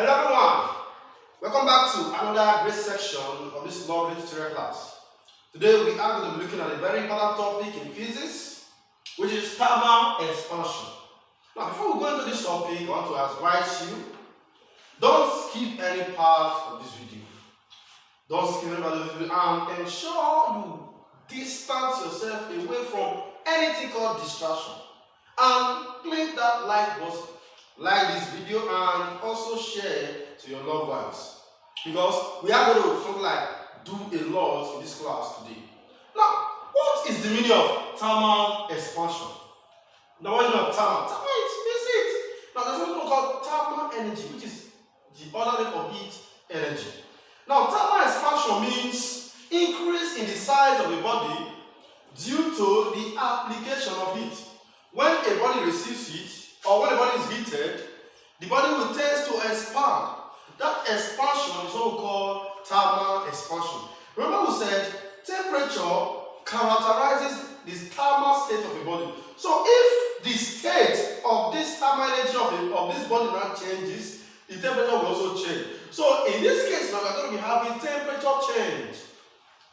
Hello everyone, welcome back to another great section of this lovely tutorial class. Today we are going to be looking at a very important topic in physics, which is thermal expansion. Now before we go into this topic, I want to advise you, don't skip any part of this video. Don't skip any part of this video and ensure you distance yourself away from anything called distraction. And click that like button. Like this video and also share to your loved ones, because we are going to do a lot in this class today. Now, what is the meaning of thermal expansion? Now, what is the meaning of thermal? Thermal is basic. Now, there's something called thermal energy, which is the other name for heat energy. Now, thermal expansion means increase in the size of a body due to the application of heat. When a body receives heat, or when the body is heated, the body will tend to expand. That expansion is what we call thermal expansion. Remember we said temperature characterizes this thermal state of a body. So if the state of this thermal energy of this body now changes, the temperature will also change. So in this case now we are going to be having temperature change.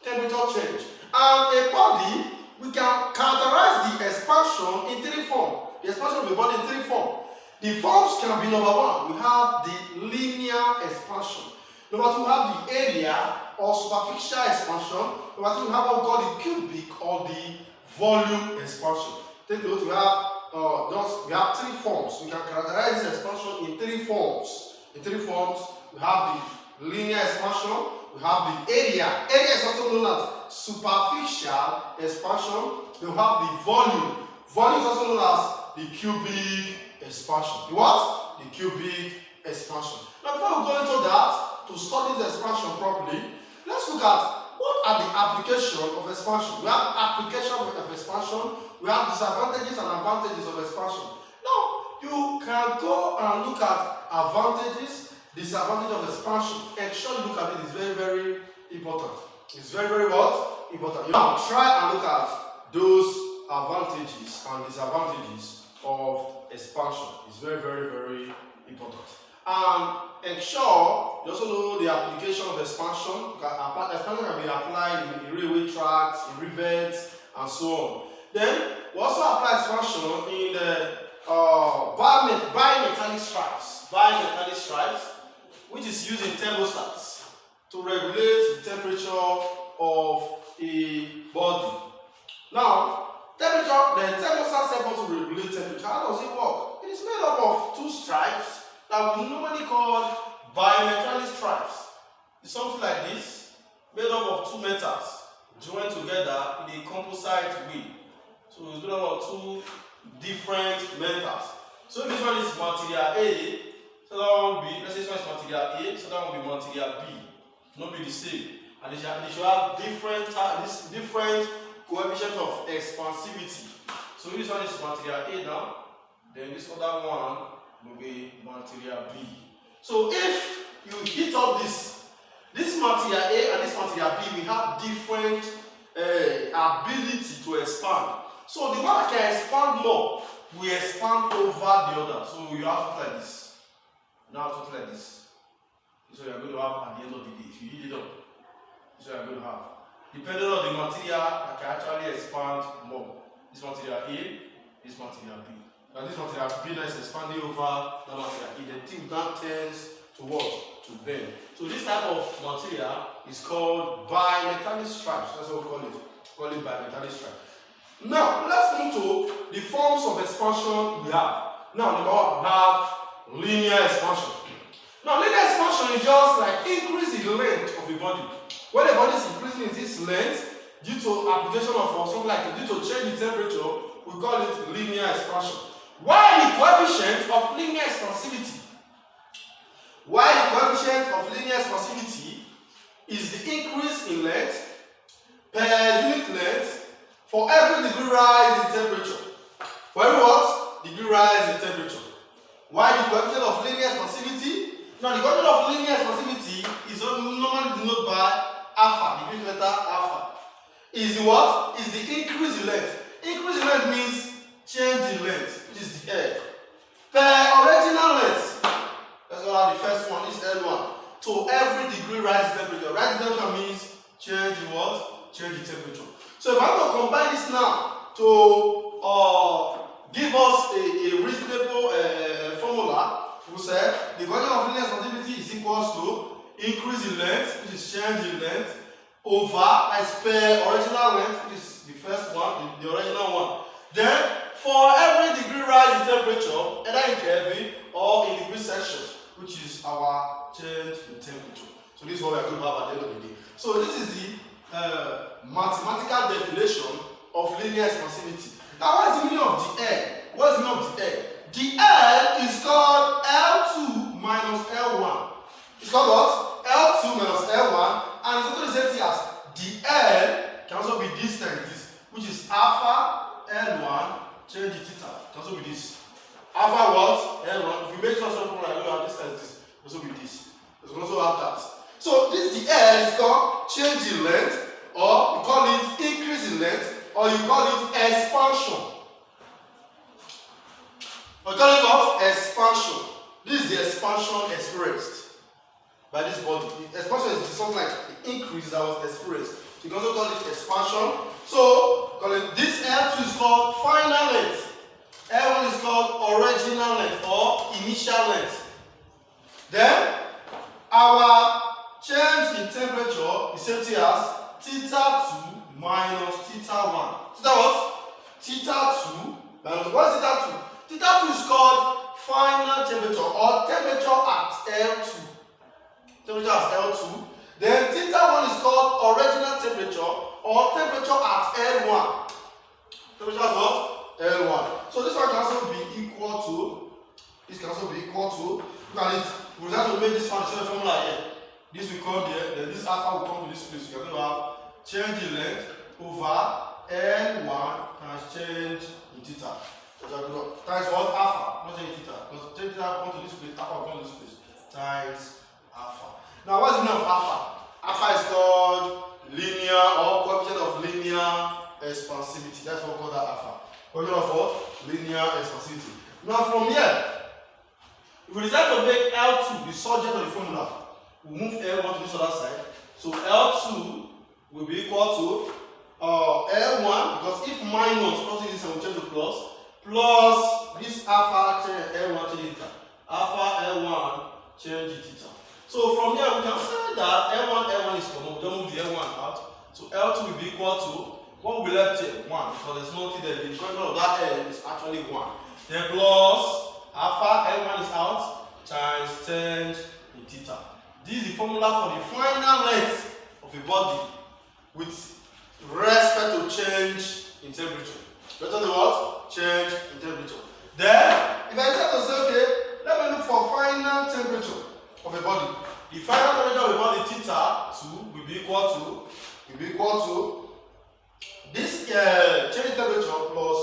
Temperature change. And a body, we can characterize the expansion in three forms. The expansion of the body in three forms. The forms can be number one, we have the linear expansion. Number two, we have the area or superficial expansion. Number three, we have what we call the cubic or the volume expansion. Take note, we have three forms. We can characterize this expansion in three forms. In three forms, we have the linear expansion, we have the area. Area is also known as superficial expansion. We have the volume. Volume is also known as the cubic expansion. The what? The cubic expansion. Now before we go into that, to study the expansion properly, let's look at what are the applications of expansion. We have application of expansion, we have disadvantages and advantages of expansion. Now, you can go and look at advantages, disadvantages of expansion. Ensure you look at it. It's very, very important. It's very, very what? Important. Now, try and look at those advantages and disadvantages of expansion. Is very, very, very important. And ensure you also know the application of expansion. Expansion can be applied in railway tracks, in rivets, and so on. Then we also apply expansion in the bimetallic stripes. Bimetallic stripes, which is used in thermostats to regulate the temperature of a body. Now, the thermostat is able to regulate temperature. How does it work? It is made up of two stripes that we normally call bimetallic stripes. It's something like this, made up of two metals joined together in a composite way. So it's made up of two different metals. So this one is material A, so that one will be, let's say this one is material A, so that one will be material B. Not be the same. And they should have different coefficient of expansivity. So this one is material A now, then this other one will be material B. So if you heat up this material A and this material B, we have different ability to expand. So the one that can expand more will expand over the other. So you have something like this. Now something like this. So you are going to have at the end of the day, if you heat it up, so you are going to have. Depending on the material, I can actually expand more. This material A, this material B. Now this material B is expanding over the material A. The thing that tends to what? To bend. So this type of material is called bimetallic stripes. That's what we call it. We call it bimetallic stripes. Now let's move to the forms of expansion we have. Now number one, we have linear expansion. Now linear expansion is just like increase the length of a body. When the body is increasing in its length due to application of something like due to change in temperature, we call it linear expansion. While the coefficient of linear expansivity, is the increase in length per unit length for every degree rise in temperature. For every what? Degree rise in temperature. While the coefficient of linear expansivity, now the coefficient of linear expansivity is normally denoted by alpha, the Greek letter alpha. Is the what? Is the increase in length. Increase in length means change in length, which is the air. Per original length. That's Let's go out the first one. This is L1. To every degree rise in temperature. Rise in temperature means change in what? Change in temperature. So if I'm going to combine this now to give us a reasonable formula, we say the equation of linear expansivity is equals to increase in length, which is change in length, over I spare original length, which is the first one, the original one. Then for every degree rise in temperature, either in Kelvin or in degree Celsius, which is our change in temperature. So this is what we are going to have at the end of the day. So this is the mathematical definition of linear expansivity. Now what is the meaning of the L? What is the meaning of the L? The L is called L2 minus L1. It's called what? L2 minus L1, and it's also the same thing as the L can also be this times this, which is alpha L1 change theta. It can also be this. Alpha what? L1. If you make such something like this times this, it also be this. It can also have that. So this the L is called change in length, or you call it increase in length, or you call it expansion. We call it what? Expansion. This is the expansion experienced by this body. The expansion is something like the increase that was experienced. You can also call it expansion. So, call it, this L2 is called final length. L1 is called original length or initial length. Then, our change in temperature is same thing as theta 2 minus theta 1. Theta what? Theta 2 minus, what is theta 2? Theta 2 is called final temperature or temperature at L2. Temperature at L2. Then theta 1 is called original temperature or temperature at L1. Temperature at what? L1. So this one can also be equal to, this can also be equal to, look at it, we have to make this one the formula here. This will come here, then this alpha will come to this place. We are going to have change in length over L1 times change in theta. Times what? Alpha, not change in theta. Because change theta will come to this place, alpha will come to this place. Times alpha. Now what's the meaning of alpha? Alpha is called linear or coefficient of linear expansivity. That's what we call that alpha. Coefficient of what? Linear expansivity. Now from here, if we decide to make L2 the subject of the formula, we move L1 to this other side. So L2 will be equal to L1, because if minus plus this and we change to plus this alpha change L1 change theta. Alpha L1 change theta. So from here we can say that L1 is common. We don't move the L1 out. So L2 will be equal to what will be left here? 1, because there's nothing there. The equation of that L is actually 1. Then plus alpha L1 is out times change in theta. This is the formula for the final length of a body with respect to change in temperature. Better than what? Change in temperature. Then, if I try to say, okay, let me look for final temperature of a body. The final temperature of a body, theta 2, will be equal to this change in temperature plus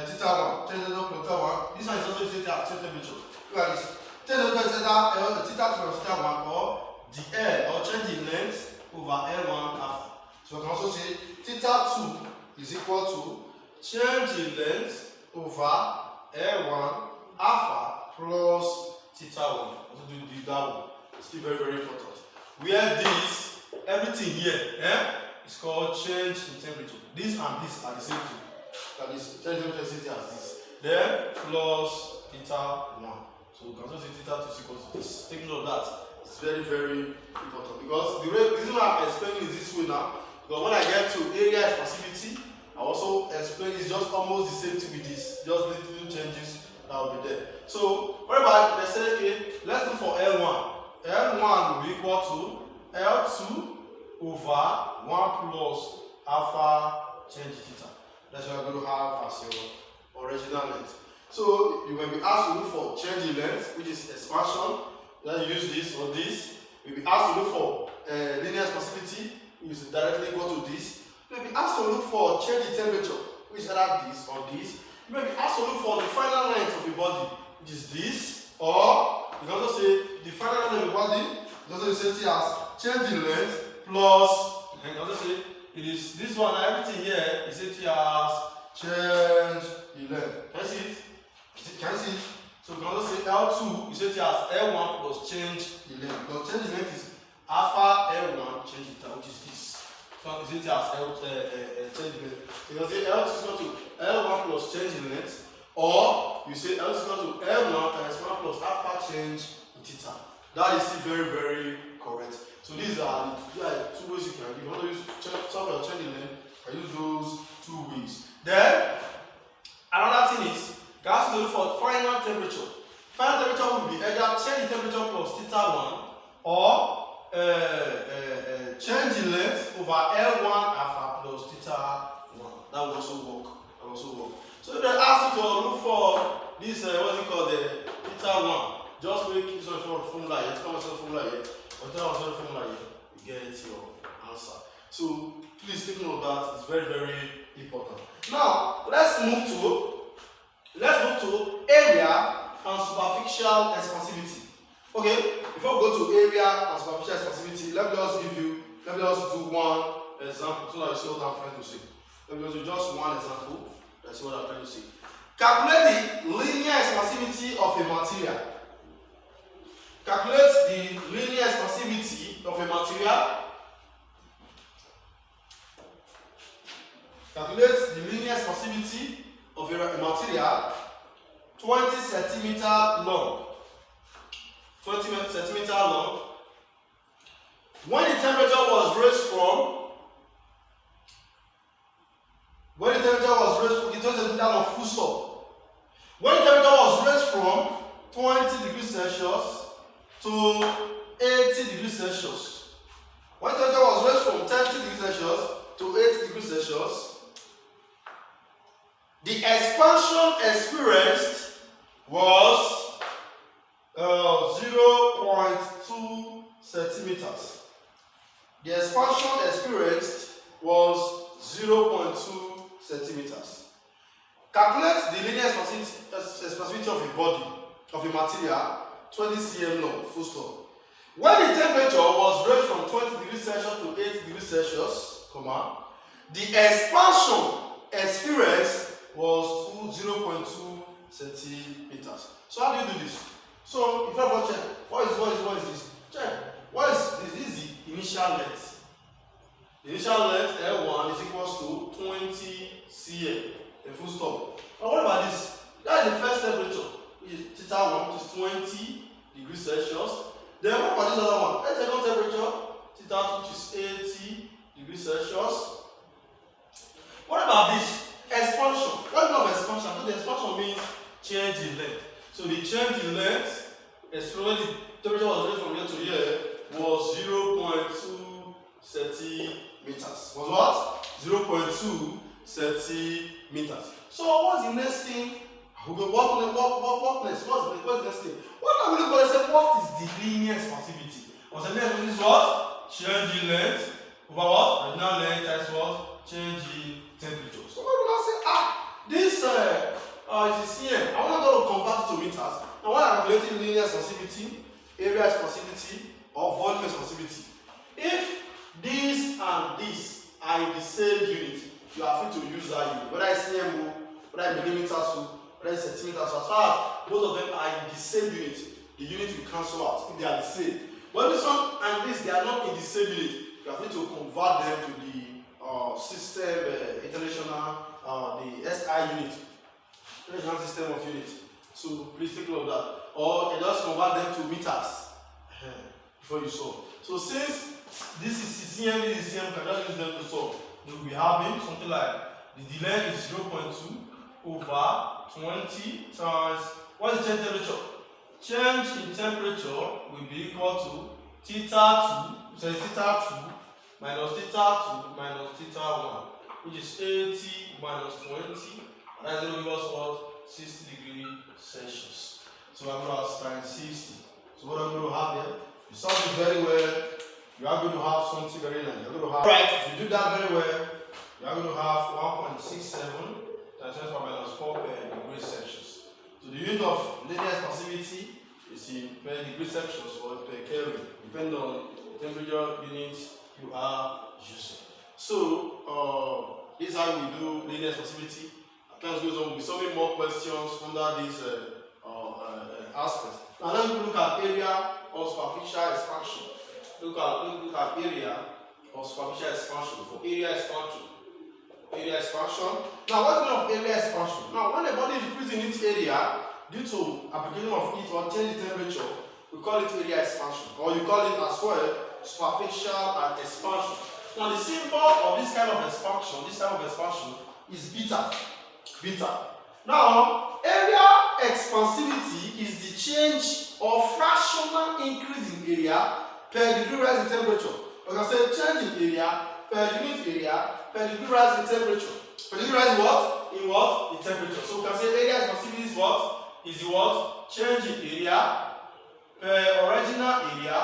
theta 1. Change in temperature plus theta 1. This one is also change temperature. Look at this. Change in temperature theta 2 plus theta 1, or the L, or change in length over L1 alpha. So I can also say theta 2 is equal to change in length over L1 alpha plus theta 1. Also do that one. It's still very, very important. Where this, everything here, is called change in temperature. This and this are the same thing. That is change in temperature is the same thing as this. Then plus theta 1. So we can also say theta 2 is equal to this. Take note of that. It's very, very important, because the reason why I'm explaining is this way now. Because when I get to area expansivity, I also explain it's just almost the same thing with this, just little changes that will be there. So, what about, let's say, okay, let's look for L1. L1 will be equal to L2 over 1 plus alpha change theta. That's what I'm going to have as your original length. So, you will be asked to look for change in length, which is expansion. Then you use this or this. You'll be asked to look for linear expansivity, which is directly equal to this. You may be asked to look for change in temperature, which is either this or this. You may be asked to look for the final length of the body, which is this, or you can also say the final length of the body is also the same thing as change in length plus, and you can also say it is this one, everything here is the same thing as change in length. Can you see it? Can you see it? So So we can also say L2, you say it as L1 plus change the length. Because change the length is alpha L1 change theta, which is this. So you say it as change the length. So you can say L2 is equal to L1 plus change the length, or you say L2 is equal to L1 times 1 plus alpha change in theta. That is very, very correct. So these are the two ways you can give. If you want to use software or change the length, I use those two ways. Then another thing is you have to look for final temperature. Final temperature will be either change the temperature plus theta 1 or change the length over L1 alpha plus theta 1. That will also work. So if they ask you to look for this, what's it called, the theta 1, just make this one for formula here. Come on, formula here. Whatever formula here, you get your answer. So please take note of that. It's very, very important. Now let's move to area and superficial expansivity. Okay, before we go to area and superficial expansivity, let me just do one example so that you see what I'm trying to say. Let me just do just one example. That's what I'm trying to say. Calculate the linear expansivity of a material. Calculate the linear expansivity of a material. Calculate the linear expansivity of a material 20 centimeter long. 20 centimeter long. When the temperature was raised from the 20 centimeter long full stop. When the temperature was raised from 20 degrees Celsius to 80 degrees Celsius. When the temperature was raised from 30 degrees Celsius to 80 degrees Celsius, the expansion experienced was 0.2 centimeters. The expansion experienced was 0.2 centimeters. Calculate the linear expansivity of a body, of a material, 20 cm long, full stop. When the temperature was raised from 20 degrees Celsius to 80 degrees Celsius, the expansion experienced was 0.2 centimeters. So how do you do this? So if you ever check, what is this? Check. What is this? This is the initial length. The initial length L1 is equals to 20 cm, a full stop. Now what about this? That is the first temperature, which is theta 1, which is 20 degrees Celsius. Then what about this other one? That's the second temperature, theta 2, which is 80 degrees Celsius. What about this? Expansion. What kind of expansion? So the expansion means change in length. So the change in length, when the temperature was raised from here to here, was 0.2 centimeters. Was what? 0.2 centimeters. So what's the next thing? What next? What's the next thing? What are we going to say? What is the linear expansivity? What's the next one? Is what? Change in length over what? Original length times what? Change in temperature. So what will I say? This is cm. I want to go to convert it to meters. Now when I'm calculating linear expansivity, area expansivity, or volume expansivity, if this and this are in the same unit, you are free to use that unit. Whether it's cm, whether it's millimeters, whether it's centimeters, as far as both of them are in the same unit, the unit will cancel out if they are the same. But this one and this, they are not in the same unit. You are free to convert them to the system, international, the SI unit, international system of units. So please take note of that. Or you can just convert them to meters before you solve. So since this is cm, this is cm, you can just use them to solve. We will be having something like the length is 0.2 over 20 times what is the change temperature? Change in temperature will be equal to theta 2, so it's theta 2 minus theta 2 minus theta 1, which is 80 minus 20, and that's going to give us what? 60 degrees Celsius. So I'm going to times 60. So what I'm going to have here, you solve it very well, you are going to have something very nice. You're going to have, right, if you do that very well, you are going to have 1.67 times 10 minus 4 per degree Celsius. So the unit of linear expansivity is in per degree Celsius or per Kelvin, depending on the temperature unit you are using. So this is how we do linear expansivity. As time goes on, we'll be solving more questions under this aspect. Now let me look at area of superficial expansion. Look at area of superficial expansion for area expansion. Area expansion. Now what's the meaning of area expansion? Now when a body is increasing its area due to application of heat or change in temperature, we call it area expansion, or you call it as well superficial expansion. Now the symbol of this kind of expansion, is beta. Beta. Now area expansivity is the change or fractional increase in area per degree rise in temperature. Like I said, change in area per unit area per degree rise in temperature. Per degree rise in what? In what? In temperature. So we can say area expansivity is what? Is the what? Change in area per original area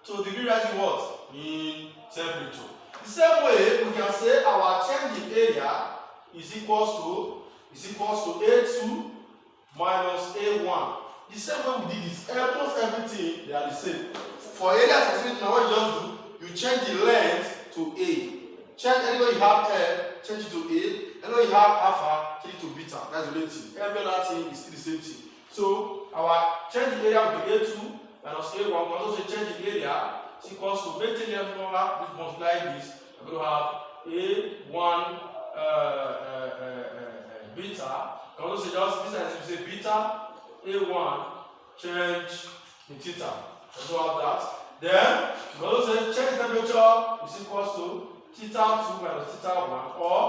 to degree rise in what? In temperature. The same way we can say our change in area is equals to A2 minus A1. The same way we did this, almost everything they are the same. For area expansivity, now what you just do, you change the length to A. Change anywhere you have L, change it to A. Anywhere you have alpha, change it to beta. That's the only thing. Every other thing is still the same thing. So our change in area will be A2 minus A1. We can also say change in area is equals to maintain the formula, which multiply this. We're going to have A1 beta. You can also say just this as you say beta A1 change in theta. We also have that. Then you can also say change temperature is equals to theta 2 minus theta 1, or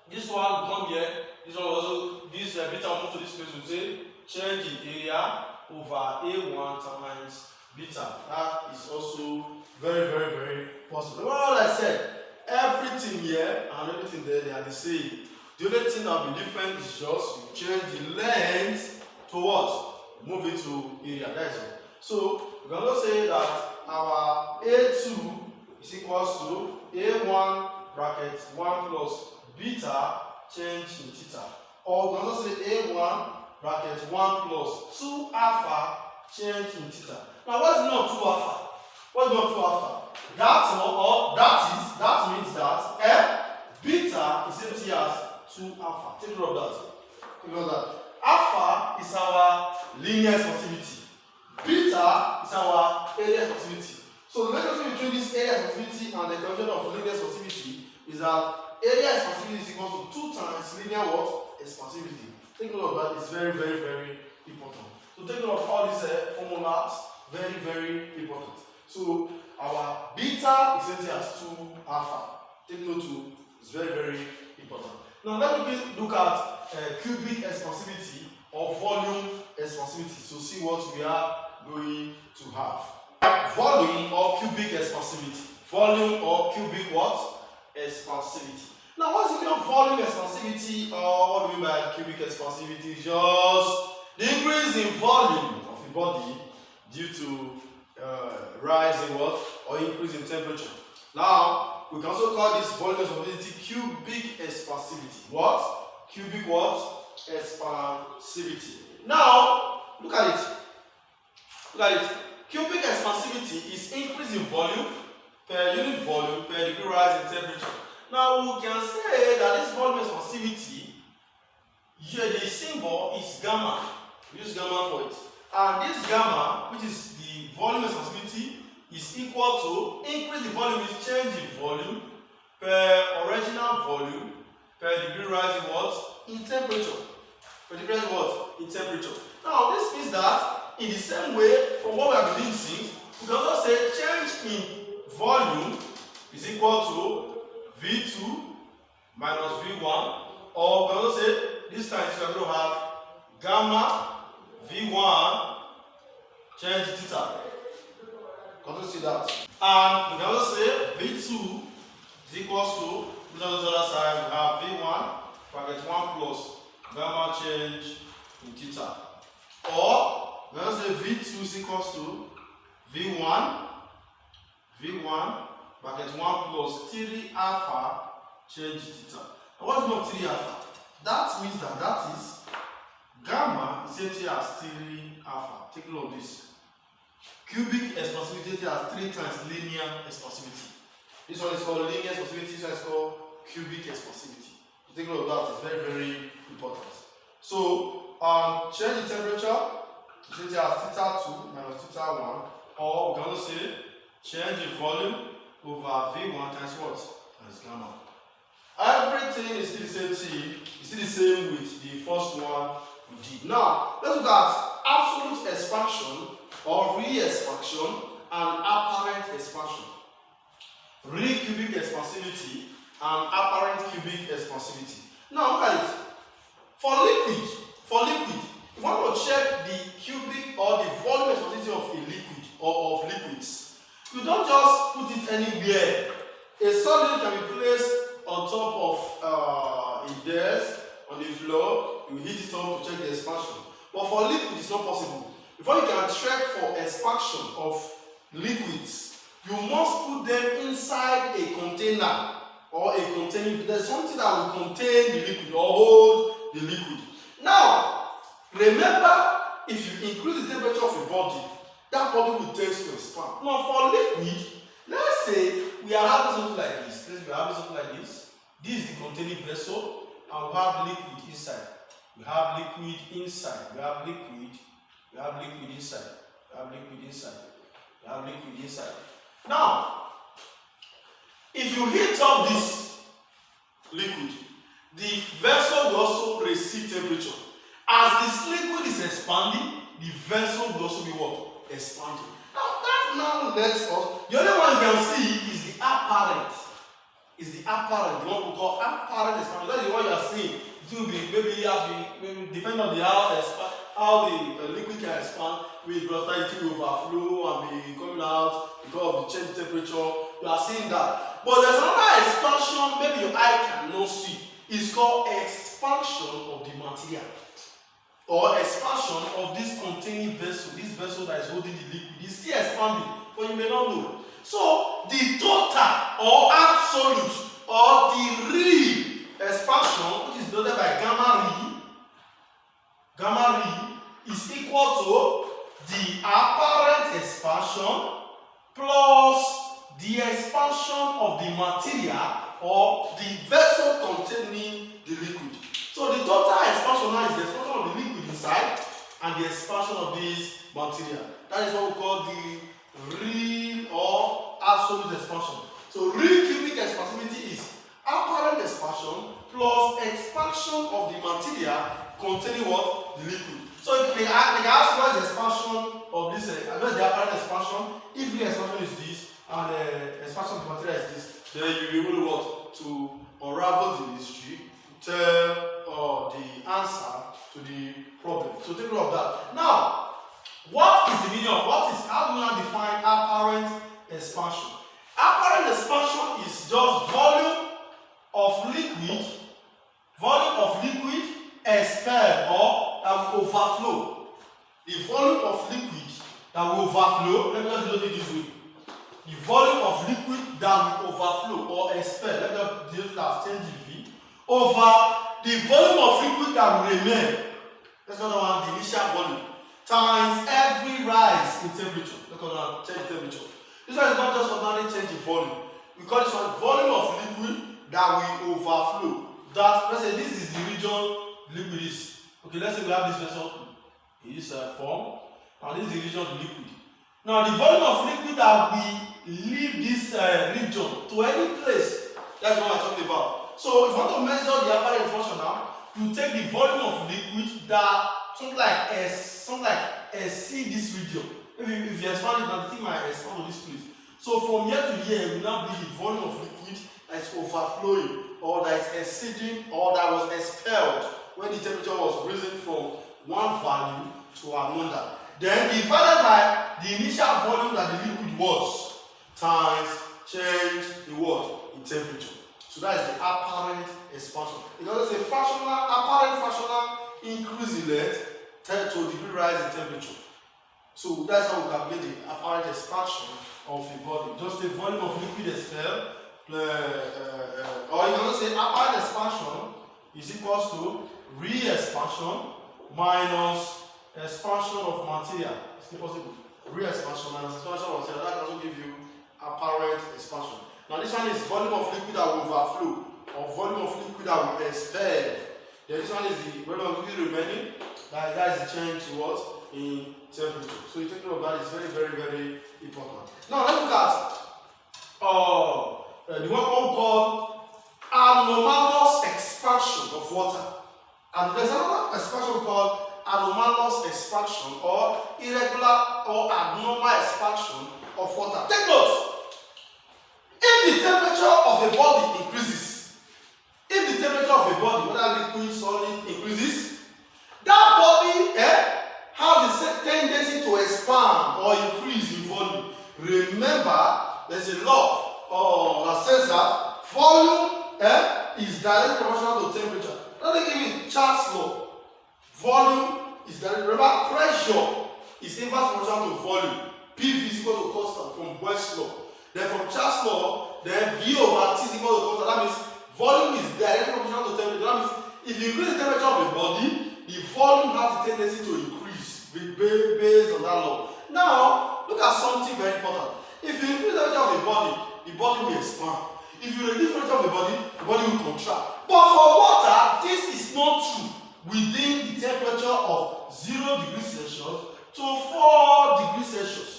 this one will come here, this one also, this beta will move to this place, we say change in area over A1 times beta. That is also very possible. Well, like I said, everything here and everything there, they are the same. The only thing that will be different is just you change the length to what? Move it to area. That's it. So we can also say that our A2 is equals to A1 bracket 1 plus beta change in theta. Or we can also say A1 bracket 1 plus 2 alpha change in theta. Now what is not 2 alpha? What is not 2 alpha? That means that beta is empty as 2 alpha. Take note of that. Take note of that. Alpha is our linear expansivity. Beta is our area expansivity. So the relationship between this area expansivity and the equation of linear expansivity is that area expansivity is equal to 2 times linear what? Expansivity. Take note of that. It's very important. So take note of all these formulas. Very important. So our beta is empty as 2 alpha. Take note too. It's very important. Now let me look at cubic expansivity or volume expansivity. So see what we are going to have. Volume or cubic expansivity. Volume or cubic what? Expansivity. Now what's the meaning of volume expansivity, or what do we mean by cubic expansivity? Just the increase in volume of the body due to rise in what? Or increase in temperature. Now we can also call this volume expansivity cubic expansivity. What? Cubic what? Expansivity. Now look at it. Look at it. Cubic expansivity is increase in volume per unit volume per degree rise in temperature. Now we can say that this volume expansivity, here the symbol is gamma. We use gamma for it. And this gamma, which is the volume expansivity, is equal to increase in volume is change in volume per original volume per degree rise in what? In temperature. Per degree rise in what? In temperature. Now this means that in the same way, from what we have been seeing, we can also say change in volume is equal to V2 minus V1, or we can also say this time we are going to have gamma V1 change theta. Can you see that? And we can also say V2 is equals to, on the other side, we have V1 bracket 1 plus gamma change in theta. Or we can also say V2 is equals to V1 bracket 1 plus 3 alpha change theta. And what is not 3 alpha? That means that is gamma is empty as 3 alpha. Take note of this. Cubic expansivity has 3 times linear expansivity. This one is called linear expansivity, this one is called cubic expansivity. So take note of that, it's very important. So change in temperature You see it as theta 2 minus theta 1, or we can also say change in volume over V1 times what? Times gamma. Everything is still the same thing, it's still the same with the first one we did. Now, let's look at absolute expansion or real expansion and apparent expansion. Real cubic expansivity and apparent cubic expansivity. Now look at it. For liquid, if you want to check the cubic or the volume expansivity of a liquid or of liquids, you don't just put it anywhere. A solid can be placed on top of a desk, on the floor, you heat it up to check the expansion. But for liquid, it's not possible. Before you can check for expansion of liquids, you must put them inside a container or a containing. There's something that will contain the liquid or hold the liquid. Now, remember, if you increase the temperature of a body, that body will tend to expand. Now, for liquid, let's say we are having something like this. We are having something like this. This is the containing vessel, and we have liquid inside. We have liquid inside. We have liquid. We have liquid inside. We have liquid inside. We have liquid inside. Now, if you heat up this liquid, the vessel will also receive temperature. As this liquid is expanding, the vessel will also be what? Expanding. Now lets us, the only one you can see is the apparent. Is the apparent, the one we call apparent expansion. That's the one you are seeing. It will be maybe depending on the how the liquid can expand, with velocity will overflow and be coming out because of the change in temperature. You are seeing that. But there's another expansion, maybe your eye cannot see. It's called expansion of the material. Or expansion of this containing vessel, this vessel that is holding the liquid, is still expanding, but you may not know. So the total or absolute or the real expansion, which is denoted by gamma re, is equal to the apparent expansion plus the expansion of the material or the vessel containing the liquid. So the total expansion now is the expansion of the liquid inside and the expansion of this material. That is what we call the real or absolute expansion. So real cubic expansivity is apparent expansion plus expansion of the material containing what? The liquid. So if they ask what is the expansion of this, what is the apparent expansion? If the expansion is this and the expansion of the material is this, then you'll be able to what? To unravel the mystery, tell the answer to the problem. So take note of that. Now, what is the meaning of how do we now define apparent expansion? Apparent expansion is just volume of liquid expelled or that will overflow. The volume of liquid that will overflow, let me just do it this way. The volume of liquid that will overflow or expel, let me just change the V, over the volume of liquid that will remain. Let's go down the initial volume times every rise in temperature. Let's go down change temperature. This one is not just ordinary change in volume. We call this one volume of liquid that will overflow. That, let's say this is the region liquid is. Okay, let's say we have this vessel in this form, and this is the region of liquid. Now the volume of liquid that will leave this region to any place, that's what I'm talking about. So if you want to measure the apparent expansion now, you take the volume of liquid that something like exceed this region. If you expand it, now the thing might expand to this place. So from here to here, it will now be the volume of liquid that is overflowing or that is exceeding or that was expelled when the temperature was risen from one value to another. Then divided by the initial volume that the liquid was times change the what? In temperature. So that is the apparent expansion. It also say apparent fractional increase in length to degree rise in temperature. So that's how we calculate the apparent expansion of a body. Just the volume of liquid expelled, or you can also say apparent expansion is equals to real expansion minus expansion of material. It's possible. Real expansion minus expansion of material. That can also give you apparent expansion. Now this one is volume of liquid that will overflow or volume of liquid that will expel. Then this one is the volume of liquid remaining. That is the change to what? in temperature. So you take note of that. It's very, very, very important. Now let's look at the one called anomalous expansion of water. And there's another expansion called anomalous expansion or irregular or abnormal expansion of water. Take note. If the temperature of a body increases, if the temperature of a body, whether liquid, solid, increases, that body has a tendency to expand or increase in volume. Remember, there's a law that says that volume is directly proportional to temperature. Let me give you Charles' law. Volume is directly, remember, pressure is inverse proportional to volume. PV is equal to constant from Boyle's law. Then from Charles' law, then V over T is equal to constant. That means volume is directly proportional to temperature. That means if you increase the temperature of a body, the volume has a tendency to increase based on that law. Now, look at something very important. If you increase the temperature of a body, the body will expand. If you reduce the temperature of the body will contract. But for water, this is not true within the temperature of 0 degrees Celsius to 4 degrees Celsius.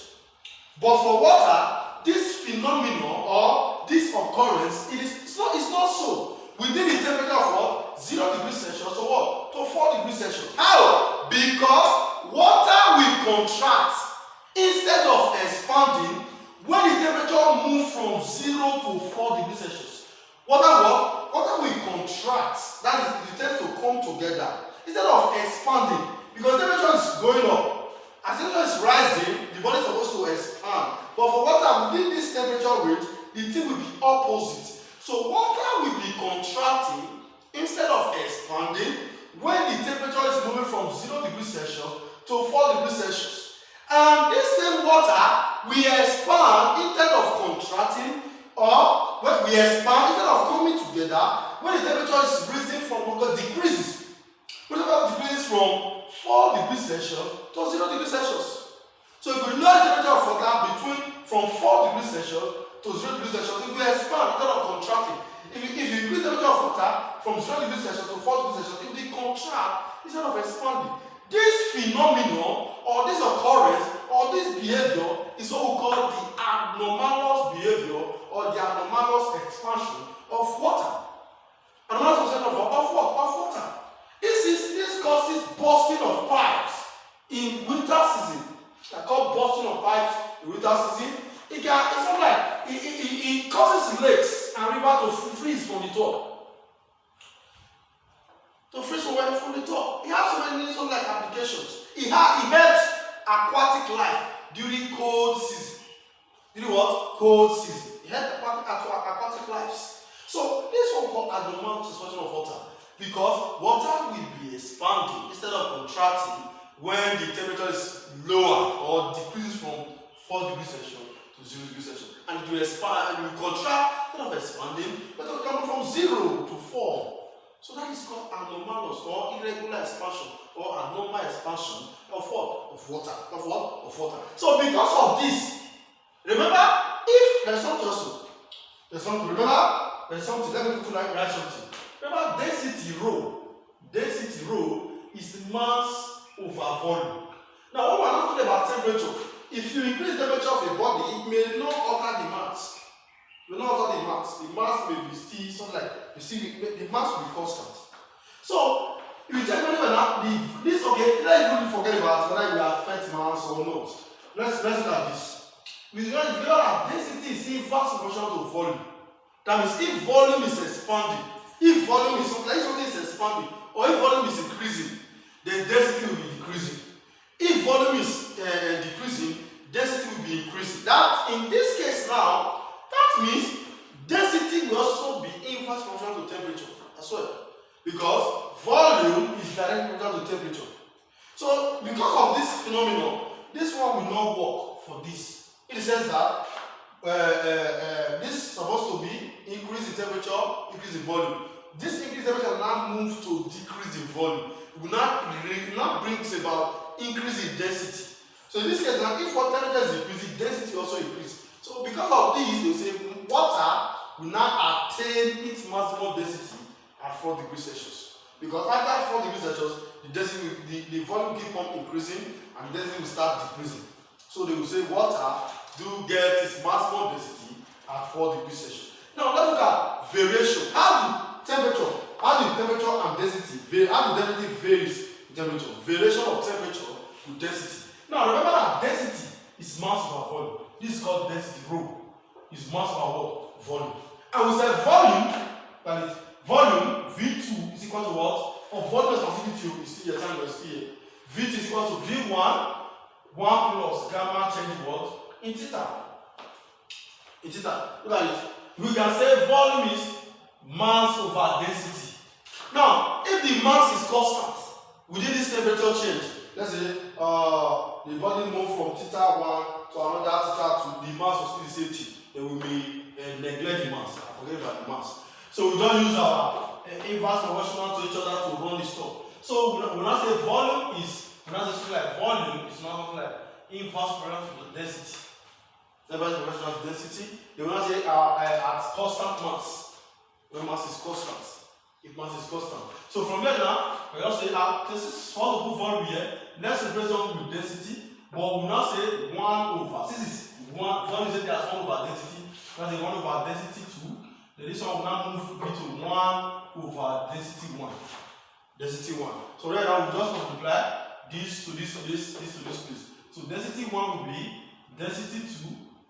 But for water, this phenomenon or this occurrence, it's not so. Within the temperature of what? 0 degrees Celsius to what? To 4 degrees Celsius. How? Because water will contract instead of expanding when the temperature moves from 0 to 4 degrees Celsius. Water what? Water will contract. That is, it tends to come together instead of expanding. Because temperature is going up. As temperature is rising, the body is supposed to expand. But for water, within this temperature range, the thing will be opposite. So water will be contracting instead of expanding when the temperature is moving from 0 degrees Celsius to 4 degrees Celsius. And this same water will expand instead of contracting, or when we expand instead of coming together when the temperature is decreases. When the temperature decreases from 4 degrees Celsius to 0 degrees Celsius. So if we lower the temperature of water from 4 degrees Celsius to 0 degrees Celsius, it will expand instead of contracting. If you increase the temperature of water from 0 degrees Celsius to 4 degrees Celsius, it will contract instead of expanding. This phenomenon or this occurrence or this behavior is what we call the anomalous behavior or the anomalous expansion of water. Anomalous expansion of water. This causes bursting of pipes in winter season. They're called bursting of pipes in winter season. It causes lakes and rivers to freeze from the top. To freeze from the top. It has so many applications. It helps aquatic life during cold season. During what? Cold season. It helps aquatic lives. So this one called anomalous expansion of water. Because water will be expanding instead of contracting when the temperature is lower or decreases from 4 degrees Celsius to 0 degrees Celsius. And it will expand and it will contract instead of expanding, but it will come from 0 to 4. So that is called anomalous or irregular expansion or abnormal expansion of what? Of water. Of what? Of water. So because of this, remember, if there's something also, let me write something. Remember, density rho is mass over volume. Now, when we're not talking about temperature, if you increase the temperature of a body, it may not alter the mass. It may not alter the mass. The mass may be still something like, you see, the mass will be constant. So, if you check this, okay, let's really forget about whether you affect mass or not. Let's look at this. We know that density is inverse proportional to volume. That means if volume is expanding, if volume is something is expanding, or if volume is increasing, then density will be decreasing. If volume is decreasing, density will be increasing. That in this case now, that means density will also be inverse proportional to temperature as well, because volume is directly proportional to temperature. So because of this phenomenon, this one will not work for this. In the sense that this is supposed to be increase in temperature, increase in volume. This increase in temperature now moves to decrease in volume. It will not brings about increase in density. So in this case now, if temperature is increasing, density also increases. So because of this, they say water will now attain its maximum density at 4 degrees Celsius. Because after 4 degrees Celsius, the volume keep on increasing and density will start decreasing. So they will say water do get its maximum density at 4 degrees Celsius. Now let's look at variation. How do temperature and density, how the density varies in temperature? Variation of temperature with density. Now remember that density is mass over volume. This is called density rho. Is mass over what? Volume. And we said volume, that is volume V2 is equal to what? Or volume expansivity is still your time was still here. V2 is equal to V1, 1 plus gamma change what? In theta. In theta. Look at it. We can say volume is mass over density. Now, if the mass is constant within this temperature change, let's say the body move from theta 1 to another theta 2, the mass will still the same thing. Then we may neglect the mass. I forget about the mass. So we don't use our inverse proportional to each other to run this stuff. So we not say volume is, we not say like volume is not like inverse proportional to the density. Inverse proportional to density. They will not say at constant mass. When mass is constant. If mass is constant. So from here now, we just say this is for the volume here. Let's represent with density, but we will not say 1 over. This is volume is as 1 over density. That's a 1 over density 2. Then this one will now move into 1 over density 1. Density 1. So right now we just multiply this to this to this, this to this place. So density 1 will be density 2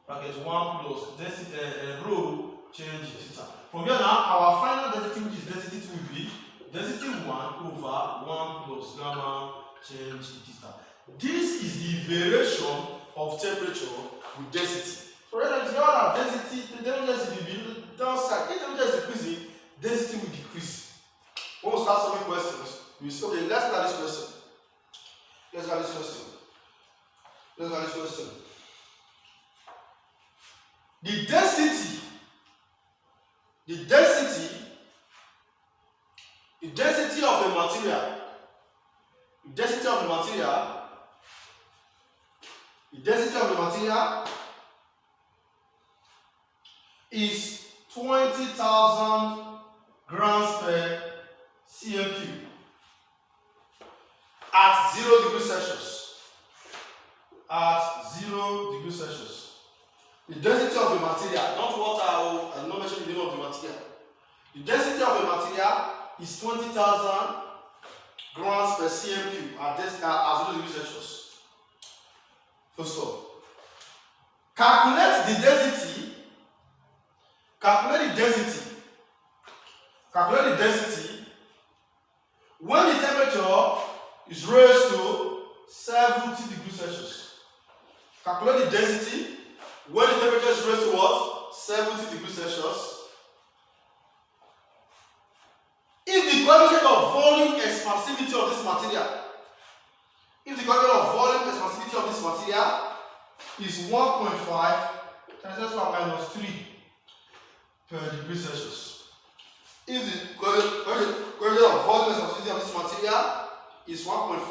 bracket 1 plus density rho change theta. From here now, our final density, which is density 2, will be density 1 over 1 plus gamma change theta. This is the variation of temperature with density. So right now, if you have density, the density will be downside. If temperature is decreasing, density will decrease. When we start solving questions, we say, okay, let's look at this question. Let's look at this question. Let's look at this question. The density of a material, is 20,000 grams per cm cube at 0 degrees Celsius. At 0 degrees Celsius. The density of a material, not water, I will not mention the name of the material. The density of a material is 20,000 grams per cm cube at 0 degrees Celsius. First of all, calculate the density when the temperature is raised to 70 degrees Celsius. Calculate the density when the temperature is raised to what? 70 degrees Celsius. If the coefficient of volume expansivity of this material, is 1.5 times 10 to the minus 3 per degree Celsius. If the coefficient of volume expansivity of this material is 1.5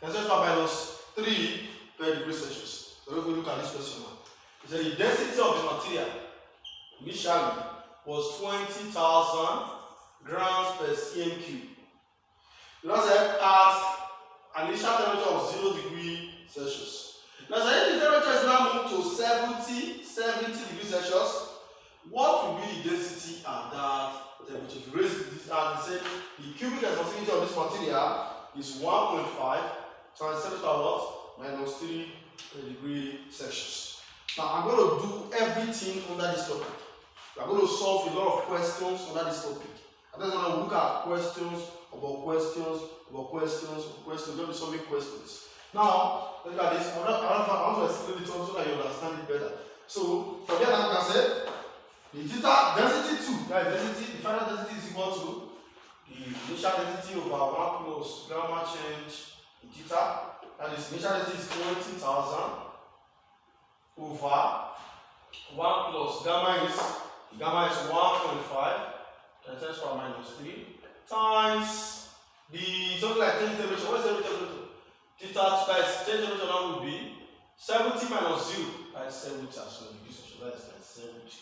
times 10 to the minus 3 per degree Celsius. So if we look at this question now, it says the density of the material initially was 20,000 grams per cm cube. Now said at an initial temperature of 0 degrees Celsius. Now if the temperature is now moved to 70 degrees Celsius, what will be the density at that temperature? If you raise this and say the cubic expansivity of this material is 1.5 times 10 to the what? Minus 3 degrees Celsius. Now I'm going to do everything under this topic. We are going to solve a lot of questions under this topic. I'm just going to look at questions about questions. Don't be solving questions. Now, look at this. I want to explain it so that you understand it better. So, from here, I can say the theta density 2, that is density, the final density is equal to the initial density over 1 plus gamma change in theta. That is, initial density is 20,000 over 1 plus gamma is 1.5 times 10 to the minus 3 times the something like change temperature. What is the temperature? Theta times change temperature now will be 70 minus 0. That is 70 as well. That is like 70.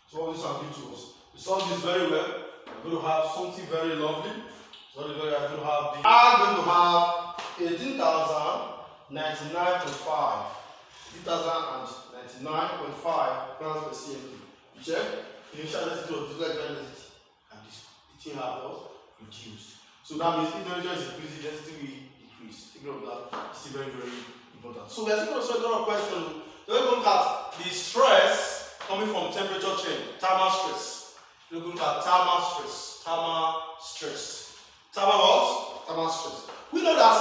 So what this will give to us? We solve this very well. We're going to have something very lovely. So I'm going to have 18,000 99.5. 3,099.5 grams per cm. You check? Initial density of physical density. And this thing has what? Reduced. So that means if temperature is increasing, density will decrease. Take note of that. It's still very, very important. So we are going to solve a lot of questions. We're going to look at the stress coming from temperature change, thermal stress. We're going to look at thermal stress. Thermal stress. Thermal what? Thermal stress. We know that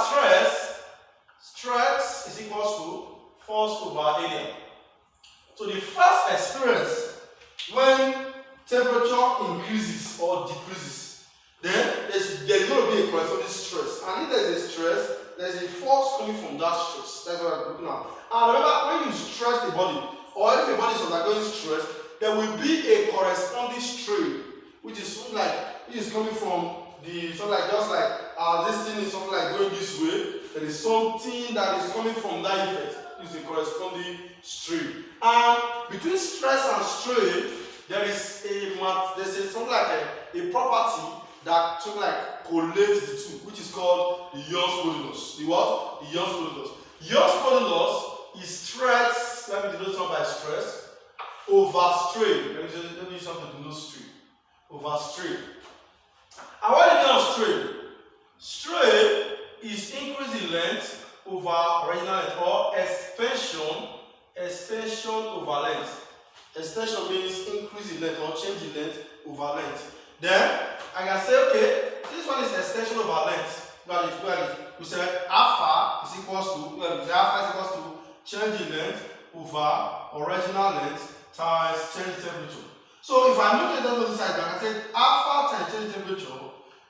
stress is equals to force over area. So the first experience when temperature increases or decreases, then there's going to be a corresponding stress. And if there's a stress, there's a force coming from that stress. That's what I'm looking at. And remember, when you stress the body, or if the body is undergoing stress, there will be a corresponding strain, which is coming from the this thing is something like going this way. There is something that is coming from that effect. Is the corresponding strain. And between stress and strain, there is something like a property that sort of like collates the two, which is called the Young's modulus. The what? The Young's modulus. Young's modulus is stress. Let me denote something by stress over strain. Let me use something to denote strain. Over strain. And what is the strain? Strain is increase in length over original length, or extension over length. Extension means increase in length or change in length over length. Then I can say, okay, this one is extension over length. We said alpha is equals to change in length over original length times change in temperature. So if I note the other side, I can say alpha times change in temperature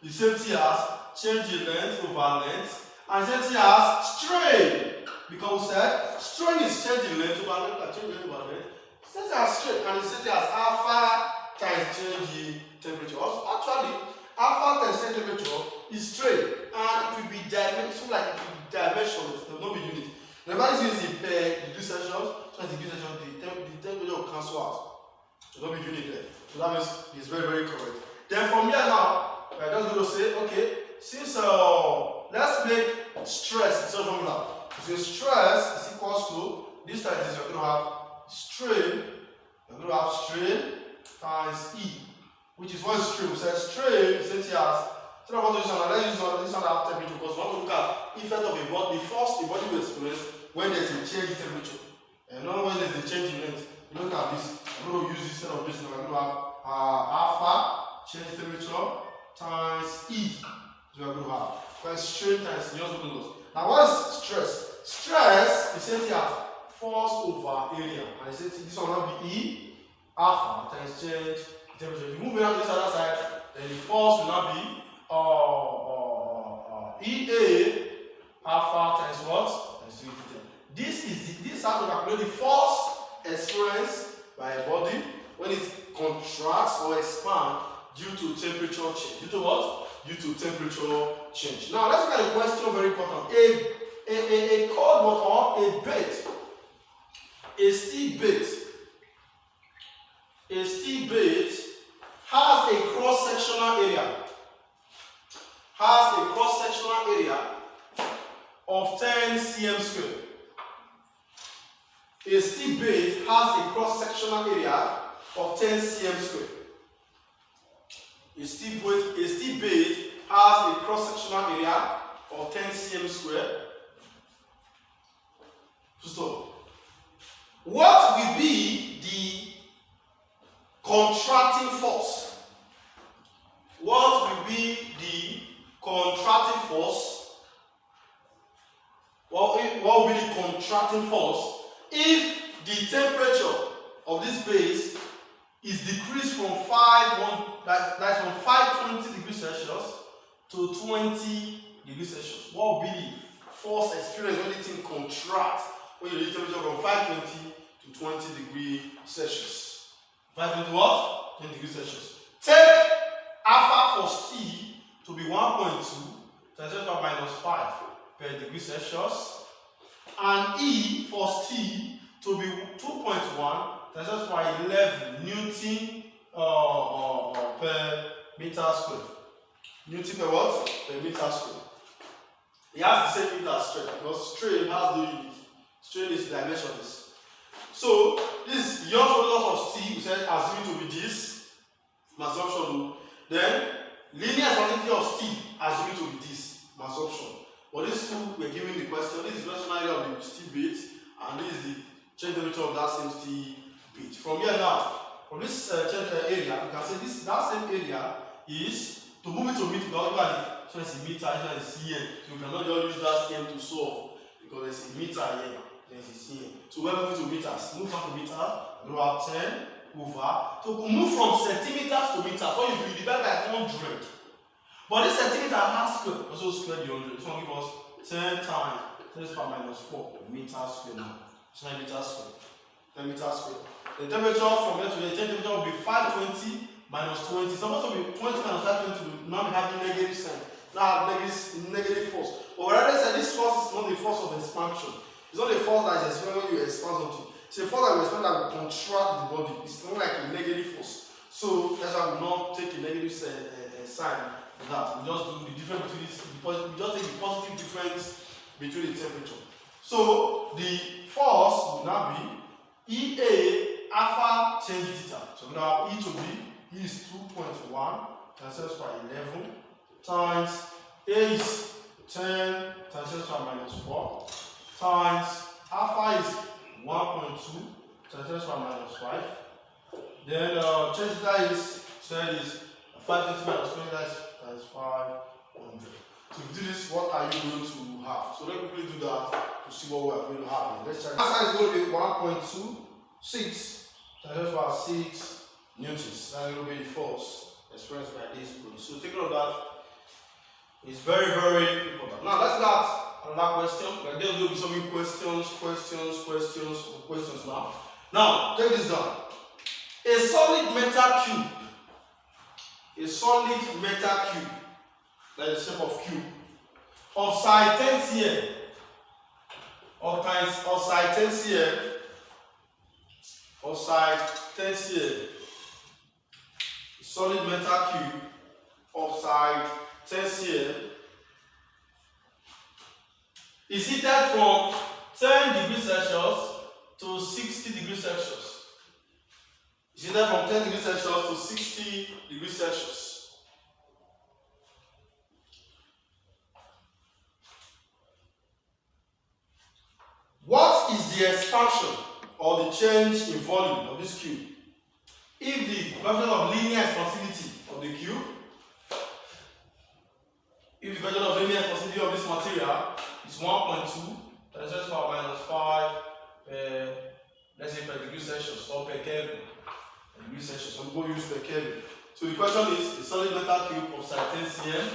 is same thing as change in length over length, and same thing as strain. Because we said strain is change in length over length and change in length over length. Same thing as strain, and it's same thing as alpha times change in temperature. Also, actually, alpha times change in temperature is strain, and it will be dimensionless. It will not be unit. Remember, this is the degree Celsius. So as degree Celsius, the temperature will cancel out. It will not be unit there. So that means it's very, very correct. Then from here now, we're just going to say, okay, since let's make stress the formula. So stress is equals to this time is you're going to have strain. You're going to have strain times E, which is what strain. We said strain is as instead of let's use this one have temperature, because we want to look at effect of the force the body will experience when there's a change in temperature. And not when there's a change in length. Look at this. I'm going to use this instead of this. I'm going to have alpha change temperature times E. So we're going to have strain times Young's modulus. Now what is stress? Stress is same as force over area. And this one will be E alpha times change temperature. If you move it on this other side, then the force will now be EA alpha times what? Times 3 theta. This is how to calculate the force experienced by a body when it contracts or expands due to temperature change. Due to what? Due to temperature change. Now let's look at a question very important. A cold water or a bait, a steel bait has a cross-sectional area of 10 cm square. A steel bait has a cross-sectional area of 10 cm square. A steel bait has a cross-sectional area of 10 cm square. Stop. What will be the contracting force? What will be the contracting force? What will be the contracting force if the temperature of this base is decreased from 520 degrees Celsius to 20 degrees Celsius? What will be the force experienced when the thing contracts when you reach temperature from 520 to 20 degrees Celsius? 520 what? 20 degrees Celsius. Take alpha for steel to be 1.2 times 10 minus 5 per degree Celsius, and E for steel to be 2.1 times 11 Newton per meter square. Newton per what? Per meter square. It has the same unit as strain because strain has no unit. Strain is dimensionless. So this your modulus of T, we said assume to be this, my assumption. Then linear expansivity of T, assume to be this, my assumption. But these two were given the question. This is the question area of the T bit, and this is the change temperature of that same T bit. From here now, from this change area, you can say this that same area is to move it to meter. So it's a meter, it's cm. So you cannot just use that cm to solve because there's a meter here, there's a cm. So we're moving to meters. Move from meter, we have 10 over. So move from centimeters to meters. So you divide by 100. But this centimeter has square, also square the 100. This one give us 10 times 10 to the power minus 4 meters square now. 10 meters square. 10 meters square. The temperature from here to the temperature will be 520 minus 20. It's supposed to be 20 minus 520 will not be having negative sign. Now negative force. But rather say this force is not the force of expansion. It's not the force that is expanded when you expand something. It's a force that will expand that will contract the body. It's not like a negative force. So that's why we will not take a negative sign for that. We just do the difference between this. We just take the positive difference between the temperature. So the force will now be EA alpha change theta. So now E to B, E is 2.1 times 10 to the power 11 times A is 10 times 10 to the power minus 4 times alpha is 1.2 times 10 to the power minus 5. Then change theta is 550 minus 20 times 500. So if you do this, what are you going to have? So let me quickly do that to see what we are going to have. Let's check. Answer is going to be 1.26 times 10 to the power 6 newtons. That will be the force expressed by this body. So take note of that. It's very, very important. Now let's start another question. We're going to do some questions now. Now take this down. A solid metal cube. That is the shape of cube of side 10 cm of side 10 cm of side 10 cm. Solid metal cube of side 10 cm is heated from 10 degrees Celsius to 60 degrees Celsius. It's heated from 10 degrees Celsius to 60 degrees Celsius. What is the expansion or the change in volume of this cube if the coefficient of linear expansivity of the cube, if the coefficient of linear expansivity of this material is 1.2 times 10 to the power minus 5 per, let's say per degree Celsius or per Kelvin. Per degree Celsius, some people use per Kelvin. So the question is, a solid metal cube of side 10 cm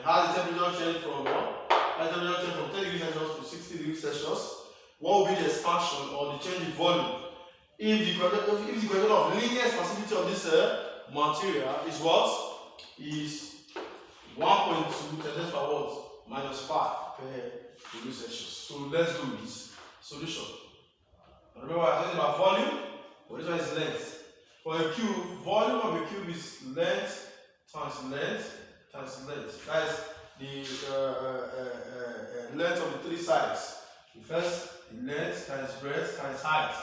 has the temperature change from what? Has the temperature change from 10 degrees Celsius to 60 degrees Celsius. What will be the expansion or the change in volume if the coefficient of linear expansivity of this material is what? Is 1.2 times 10 to the power what? Minus 5 per degree Celsius. So let's do this. Solution. Remember I talking about volume, but this one is length. For a cube, volume of a cube is length times length times length. That is the length of the three sides. The first, the length times breadth times height.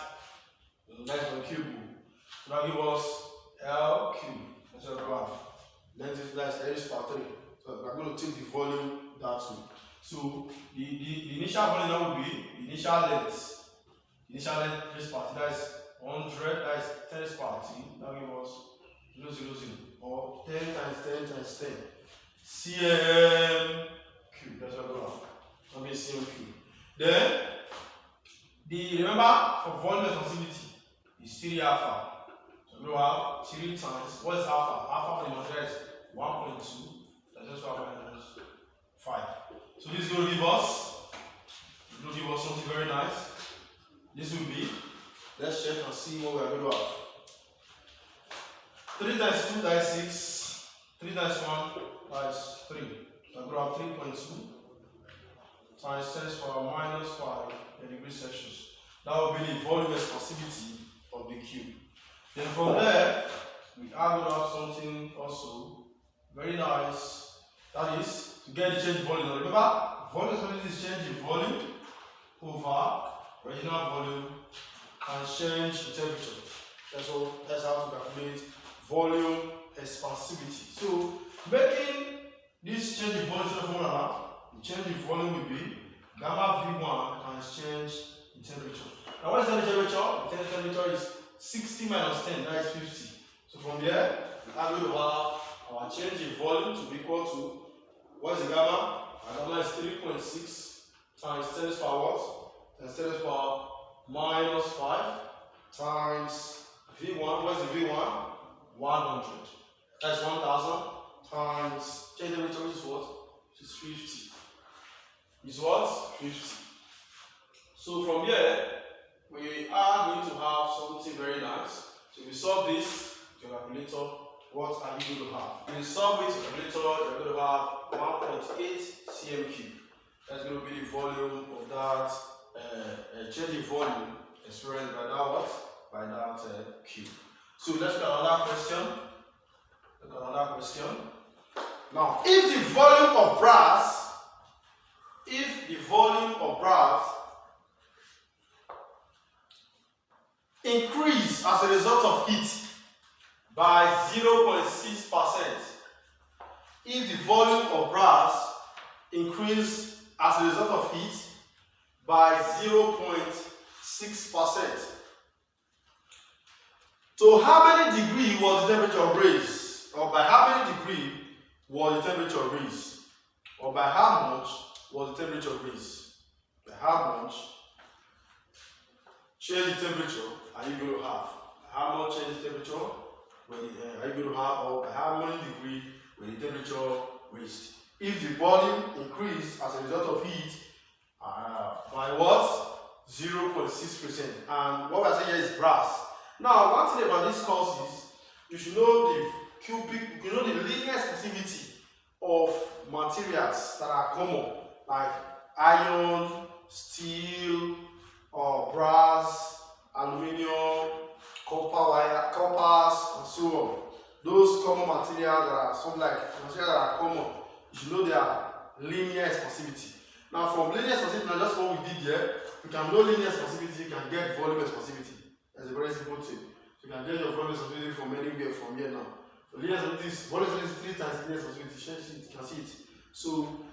So that is for a cube. So that gives us L cube. That's what we have. Length is L is per 3. So we are going to take the volume that way. So the initial volume that will be the initial length. The initial length this part, that is 100, that is 10 raised to the power 10. That gives us 0, 0, 0. Or 10 times 10 times 10. cm cube. That's what we have. That will be cm cube. Then remember for volume expansivity is 3 alpha. So we have 3 times. What is alpha? Alpha for the material is 1.2. That's just 1 minus 5. So this is going to give us something very nice. This will be, let's check and see what we are going to have. 3 times 2 that is 6. 3 times 1 that is 3. So I'm going to have 3.2 times 10 to the power minus 5 degrees Celsius. That will be the volume expansivity of the cube. Then from there, we are going to have something also very nice. That is to get the change in volume. Now remember, volume responsibility is change in volume over original volume and change in temperature. That's how to calculate volume expansivity. So making this change in volume formula, the change in volume will be gamma V1 times change in temperature. Now what is the temperature? The temperature is 60 minus 10, that is 50. So from there, I'm going to have our change in volume to be equal to, what is the gamma? Our gamma is 3.6 times 10 to the power what? 10 to the power minus 5 times V1. What is the V1? 100. That's 1000 times change temperature, which is what? Which is 50. Is what? 50. So from here, we are going to have something very nice. So if we solve this to your calculator, what are you going to have? If you solve it to your calculator, you're going to have 1.8 cm3. That's going to be the volume of that change in volume experienced by that what? By that cube. So let's look at another question. Look at another question. Now, if the volume of brass increase as a result of heat by 0.6%, if the volume of brass increase as a result of heat by 0.6%, so how many degrees was the temperature raised? Or by how many degrees was the temperature raised? Or by how much was the temperature raised? By how much change in temperature are you going to have? How much change in temperature are you going to have? Or by how many degrees will the temperature raised? If the volume increased as a result of heat by what? 0.6%. And what we're saying here is brass. Now, one thing about this course is you should know the linear specificity of materials that are common, like iron, steel, or brass, aluminium, compass, and so on. Those common materials that are something like materials that are common, you should know their linear specificity. Now, from linear specificity, now just what we did here, you can know linear specificity, you can get volume specificity. That's a very simple thing. So you can get your volume specificity from anywhere from here now. So linear specificity is volume specificity 3 times linear specificity. You can see it. So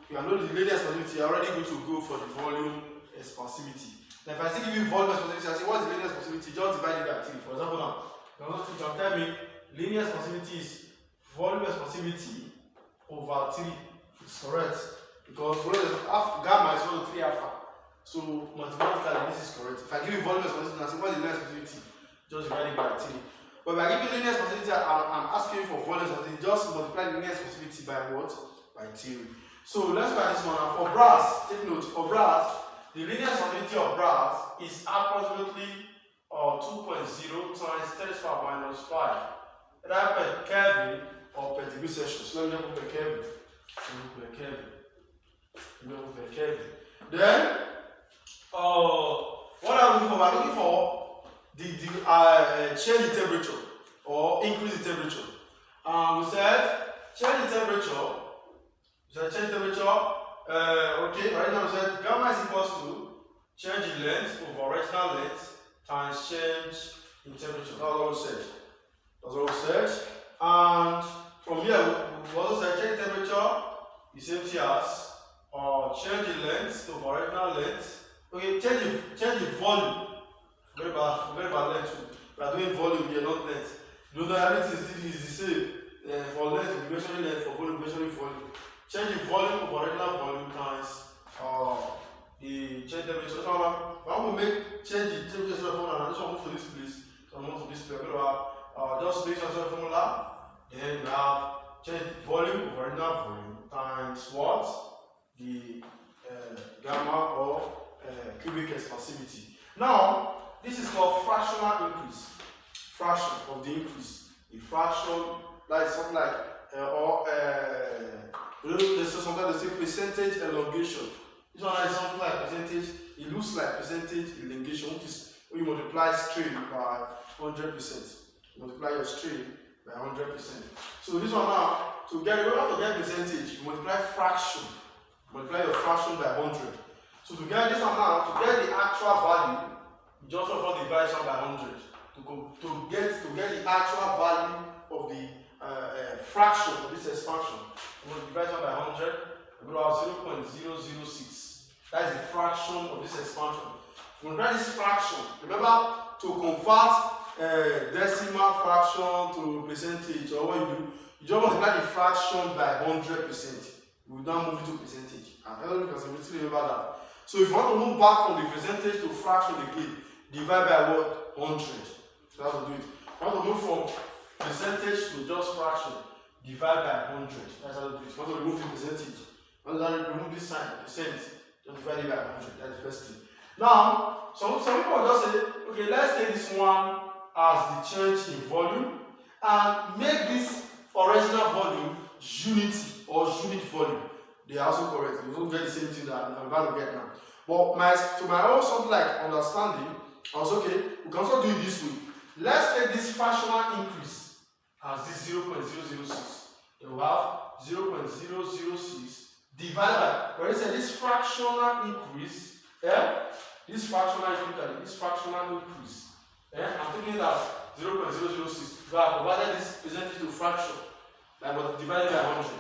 you can know the linear specificity. You're already going to go for the volume expansivity. Now, if I still give you volume expansivity, I say what is the linear expansivity? Just divide it by 3. For example, now you can tell me linear expansivity is volume expansivity over 3. It's correct because gamma is equal to 3 alpha. So mathematically, this is correct. If I give you volume expansivity, I say what is the linear expansivity? Just divide it by 3. But if I give you linear expansivity, I'm asking you for volume expansivity. Just multiply linear expansivity by what? By 3. So let's try this one now. For brass, take note. For brass, the linear expansivity of brass is approximately 2.0 times 10 to the power minus 5. Either per Kelvin or per degree Celsius. Let me put per Kelvin. Then, what are we looking for? We're looking for the change in temperature or increase in temperature. We said change in temperature. Okay, right now we said gamma is equals to change in length over original length times change in temperature. That's what we said. And from here, we also said change in temperature is same thing as change in length over original length. Okay, change in volume. Forget about length. We are doing volume here, not length. You know everything is the same. For length, we measuring length. For volume, we measuring volume. Change in volume over original volume times the change temperature. So I want to make change in temperature formula. I just want to move to this place. So I move to this place. I'm going to just make sure formula. Then we have change volume over original volume times what? The gamma or cubic expansivity. Now, this is called fractional increase. Fraction of the increase. The fraction, that is something like, sometimes they say percentage elongation. This one is something like percentage, it looks like percentage elongation, which is when you multiply strain by 100%. Multiply your strain by 100%. So this one now, to get percentage, you multiply fraction. Multiply your fraction by 100. So to get this amount, to get the actual value, you just offer the division by 100. To get the actual value of the fraction of this expansion, you multiply it by 100. We will have 0.006. That is the fraction of this expansion. Multiply this fraction. Remember to convert decimal fraction to percentage, or what you do, you just multiply the fraction by 100%. We will now move it to percentage. And everyone can still remember that. So if you want to move back from the percentage to fraction again, divide by what? 100. So that's how to do it. If you want to move from percentage to just fraction, divide by 100. That's how to do it. If you want to remove the percentage, you want to remove this sign, percent, just divide it by 100. That's the first thing. Now, some people will just say, okay, let's take this one as the change in volume and make this original volume unity or unit volume. They are also correct. You don't get the same thing that I'm about to get now. But to my own something like understanding, I was okay, we can also do it this way. Let's take this fractional increase as this 0.006. Then we have 0.006 divided by, when I say this fractional increase, this fractional increase, I'm taking it as 0.006. We have provided this percentage to fraction, but divided by 100.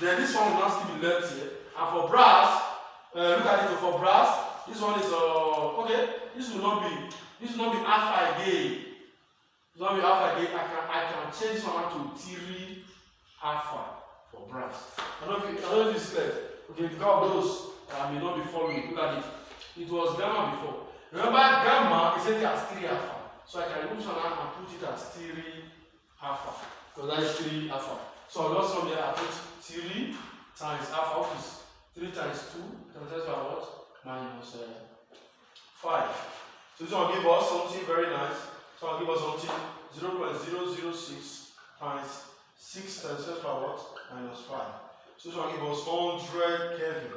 Then this one will not still be left here. And for brass, look at it. For brass, this one is okay. This will not be alpha again. This will not be alpha again. I can change this one to 3 alpha for brass. I don't know if it's clear. Okay, because of those I may not be following. Look at it. It was gamma before. Remember, gamma is set as 3 alpha. So I can remove this one and put it as 3 alpha. Because that is 3 alpha. So I'll just from here I put 3 times alpha, which is 3 times 2 times by what? Minus 5. So this one will give us something very nice. So I'll give us something 0.006 times 6 times 10 by what? Minus 5. So this one will give us 100 Kelvin.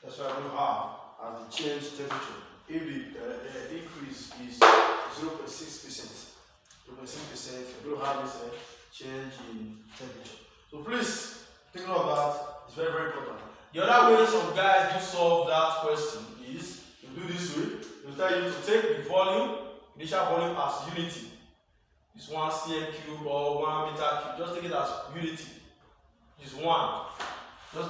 That's what I'm going to have as the change temperature. If the increase is 0.6%, 0.6%, we're going to have this change in temperature. So please take note of that. It's very, very important. The other way some guys do solve that question is you do this way. They'll tell you to take the volume, initial volume as unity. It's 1 cm cube or 1 meter cube. Just take it as unity. It's 1. You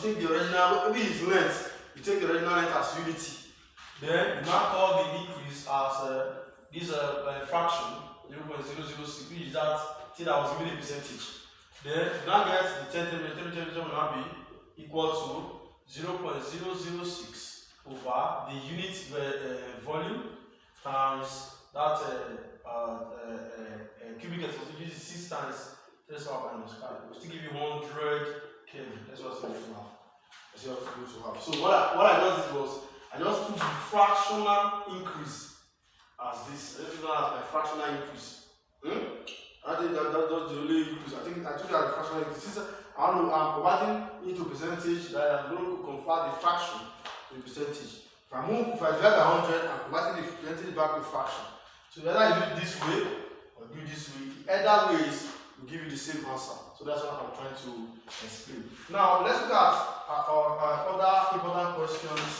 take the original, maybe it's length. You take the original length as unity. Then you now call the increase as this fraction 0.006, which is that thing that was given a percentage. Then you now get the temperature will now be equal to 0.006 over the unit volume times that cubic expansion, which is 6 times 10 to the power minus 5. It will still give you 100 Kelvin. That's what it's going to have. That's what it's going to have. So what I just did was I just took the fractional increase as this. Let's do that as my fractional increase. I think that's the only increase. I took that as a fractional increase. Since I'm converting into percentage, that I'm going to convert the fraction to a percentage. If I divide by 100, I'm converting the percentage back to fraction. So whether you do it this way or do it this way, either ways will give you the same answer. So that's what I'm trying to explain. Now let's look at other important questions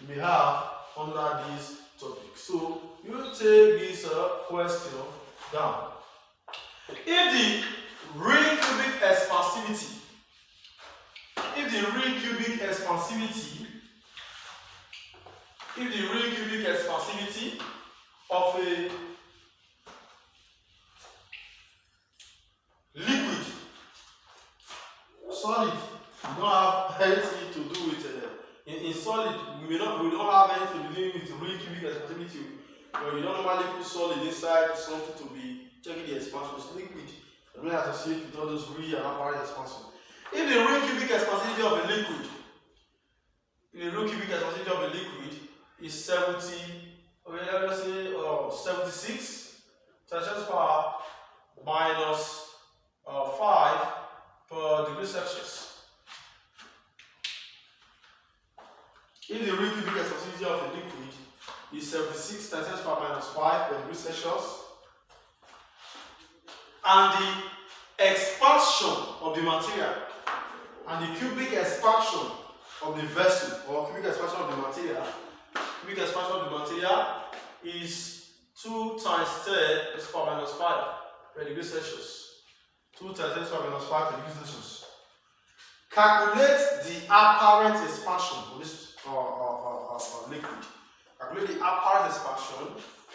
we have under this topic. So you will take this question down. If the ring cubic expansivity, of a liquid, solid, we don't have anything to do with in solid. We don't have anything to do with ring cubic expansivity. But you don't normally put solid inside something to be checking the expansion. It's liquid. It doesn't associate with all those real and apparent expansion. If the ring cubic expansivity of a liquid, is 70, okay, let us say 76 times power minus 5 per degree Celsius. If the ring cubic expansivity of a liquid is 76 times 10 power minus 5 per degree Celsius, and the expansion of the material and the cubic expansion of the vessel, or cubic expansion of the material. Cubic expansion of the material is 2 times 10 to the power minus 5 per degree Celsius. 2 times 10 to the power minus 5 per degree Celsius. Calculate the apparent expansion of this liquid. Calculate the apparent expansion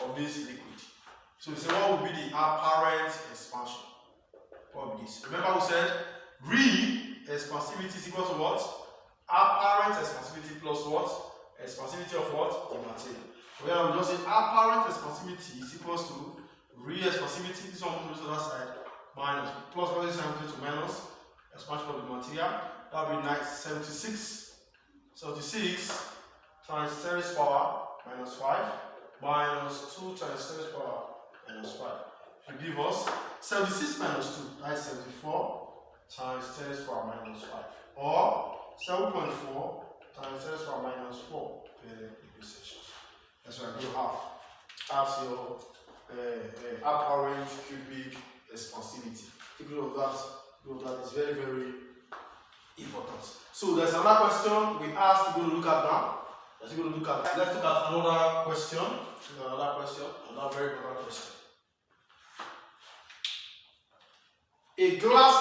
of this liquid. So we say, what would be the apparent expansion? What would be this? Remember we said expansivity is equal to what? Apparent expansivity plus what? Expansivity of what? The material. So here we just say apparent expansivity is equal to expansivity. This one moves to that side minus plus what is equal to minus expansion of the material. That will be 76 times 10 to the power minus 5 minus 2 times 10 to the power minus 5. It will give us 76 minus 2, that is 74 times 10 to the power minus 5. Or 7.4 times 10 to the power minus 4 per degree Celsius. That's why you have your apparent cubic expansivity. Take note of that. That is very, very important. So there's another question we asked to go look at now. Let's look at another question. Another very important question. A glass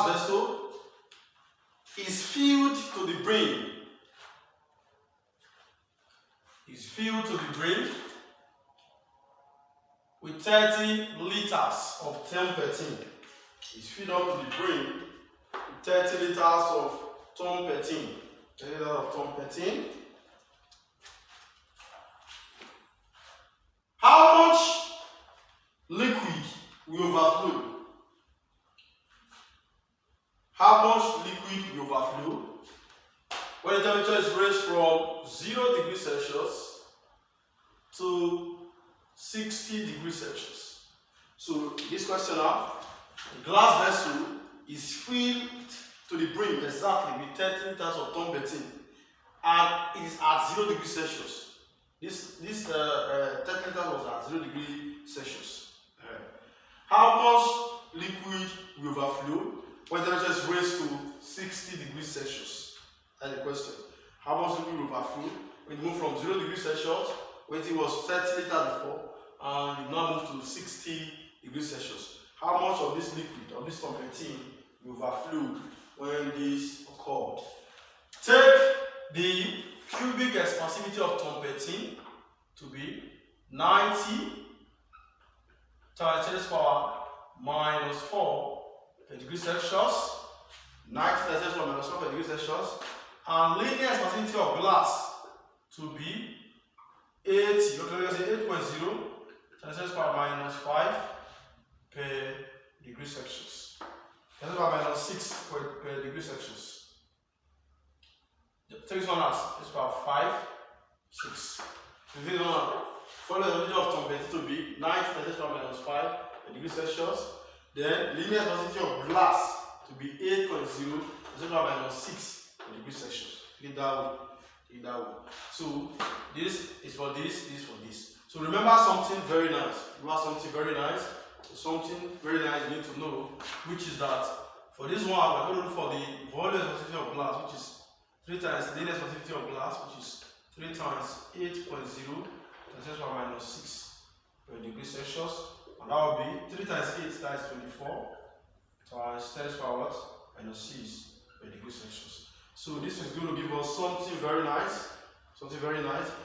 vessel is filled to the brim. With 30 liters of turpentine. It's filled up to the brim with 30 liters of turpentine. 30 liters of turpentine. How much liquid will overflow? How much liquid will overflow when the temperature is raised from 0 degrees Celsius to 60 degrees Celsius? So this question now, the glass vessel is filled to the brim exactly with 30 liters of turpentine, and it is at 0 degrees Celsius. This 30 liters was at 0 degrees Celsius. How much liquid will overflow when the temperature is raised to 60 degrees Celsius? That's the question. How much liquid will overflow when you move from 0 degrees Celsius, when it was 30 liters before, and you now move to 60 degrees Celsius? How much of this liquid, of this turpentine, will overflow when this occurred? Take the cubic expansivity of turpentine to be 90 times 10 to the power minus 4 per degree Celsius. 90 times 10 to the power minus 4 per degree Celsius. And linear expansivity of glass to be 80, okay, let's say 8.0 times 10 to the power minus 5 per degree Celsius. 10 to the power minus 6 per degree Celsius. Take this one as 10 to the power 5, 6. This one, follow the value of turpentine to be 90 times 10 to the power minus 5 per degree Celsius. Then linear expansivity of glass to be 8.0 times 10 to the power minus 6 per degree Celsius. Take it that way. So this is for this, this is for this. So remember something very nice. Something very nice you need to know, which is that for this one, we're going to look for the volume expansivity of glass, which is 3 times linear expansivity of glass, which is 3 times 8.0 times 10 to the power minus 6 per degree Celsius. And that will be 3 times 8, that is 24, times 10 to the power minus 6 per degree Celsius. So this is going to give us something very nice.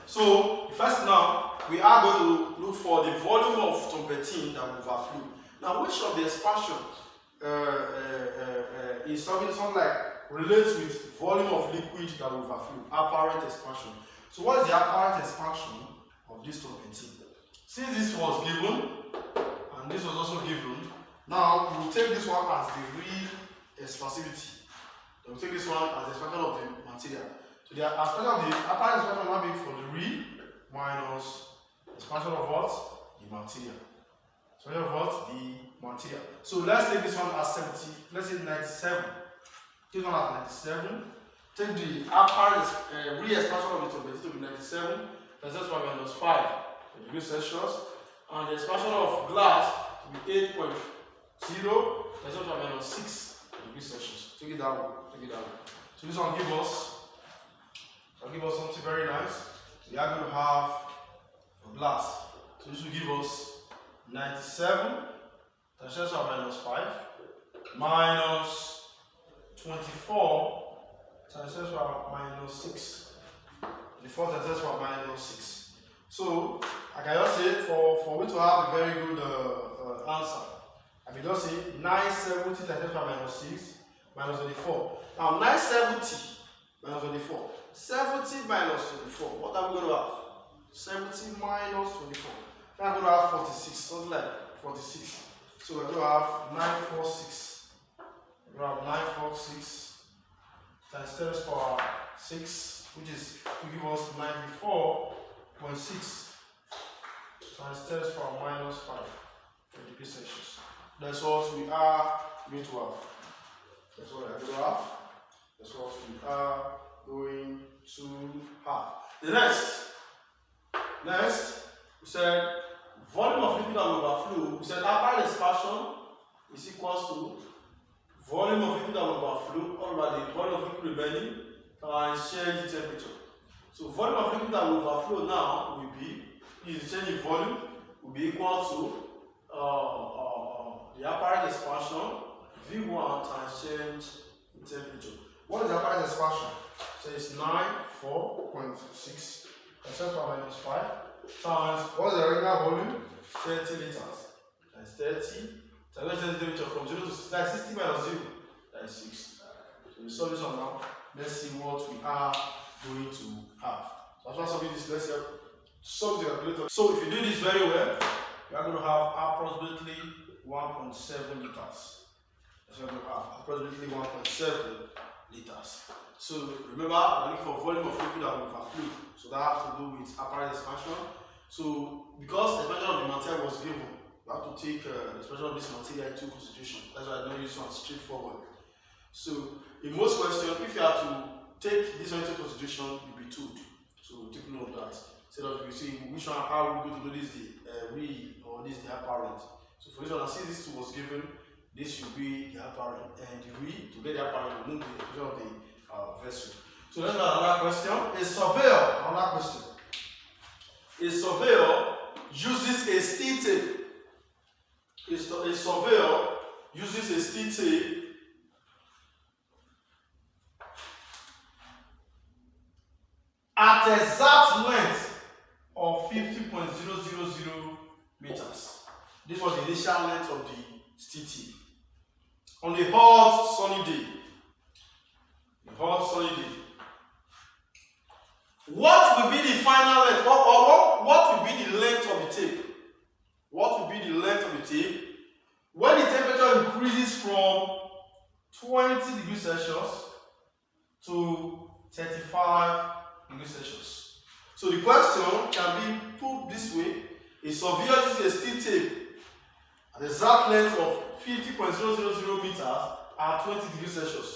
So first now, we are going to look for the volume of turpentine that will overflow. Now, which of the expansion is something like relates with volume of liquid that will overflow? Apparent expansion. So what is the apparent expansion of this turpentine? Since this was given, and this was also given, now we will take this one as the real expansivity. We will take this one as the expansion of the material. So the expansion of the apparent expansion will be for the real minus expansion of what? The material. Expansion of what? The material. So let's take this one as 70. Let's say 97. This one as 97. Take the apparent real expansion of the turpentine to be 97. That's just 5 minus 5 degrees Celsius. And the expansion of glass to will be 8.0 times 10 to the power minus 6 degrees Celsius. Take it down. So this one will give us something very nice. We are going to have a blast. So this will give us 97 times 10 to the power minus 5 minus 24 times 10 to the power minus 6. 24 times 10 to the power minus 6. So I can just say for me to have a very good answer, I can just say 970 times 10 to the power minus 6 minus 24. Now 970 minus 24. 70 minus 24. What are we going to have? 70 minus 24. Then I'm going to have 46. Something like 46. So we're going to have 946. We're going to have 946 times 10 to the power 6, which is to give us 94.6 times 10 to the power minus 5 degrees Celsius. That's what we are going to have. That's what we are going to have. That's what we are going to have. The next, we said volume of liquid that will overflow. We said apparent expansion is equals to volume of liquid that will overflow over the volume of liquid remaining times change in temperature. So volume of liquid that will overflow now will be, the change in volume will be equal to the apparent expansion V1 times change in temperature. What is the apparent expansion? So it's 94.6 times 10 to the power minus 5 times, what is the regular volume? 30 liters. Times 30 times temperature from 0 to 60 minus 0. That is 6. So we solve this one now. Let's see what we are going to have. So after solving this, let's solve the calculator. So if you do this very well, you are going to have approximately 1.7 liters. So we're going to have approximately 1.7 liters. So remember, we're looking for volume of liquid that will overflow. So that has to do with apparent expansion. So because the expansion of the material was given, you have to take the expansion of this material into consideration. That's why I don't use one straightforward. So in most questions, if you have to take this one into consideration, you'll be told. So take note of that. Instead of you see which one, how we go to know this the real or this the apparent. So for this one, since this was given, this should be the apparent, and the real to get the apparent, remove the expression of the vessel. So let's have another question. A surveyor uses a steel tape. A surveyor uses a steel tape at exact length of 50.000 meters. This was the initial length of the steel tape. On a hot sunny day. What will be the final length? What will be the length of the tape? What will be the length of the tape when the temperature increases from 20 degrees Celsius to 35 degrees Celsius? So the question can be put this way. A surveyor uses a steel tape at the exact length of 50.000 meters at 20 degrees Celsius.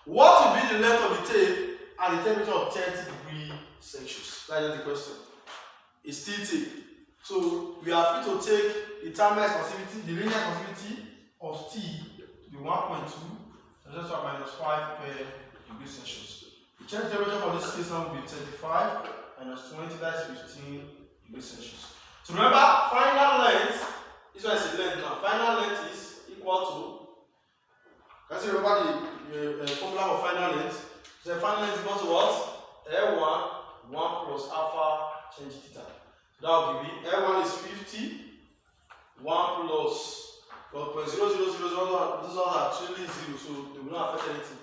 What will be the length of the tape at the temperature of 30 degrees Celsius? That is the question. A steel tape. So we are free to take the thermal expansivity, the linear expansivity of T to be 1.2 times 10 minus 5 per degree Celsius. The change temperature for this case now will be 35 minus 20, that is 15 degrees Celsius. So remember, final length, this one is the length now. Final length is equal to, can you remember the formula for final length? So the final length is equal to what? L1, 1 plus alpha change theta. So that will give me L1 is 50, 1 plus 0.0000, these ones are actually 0, so they will not affect anything.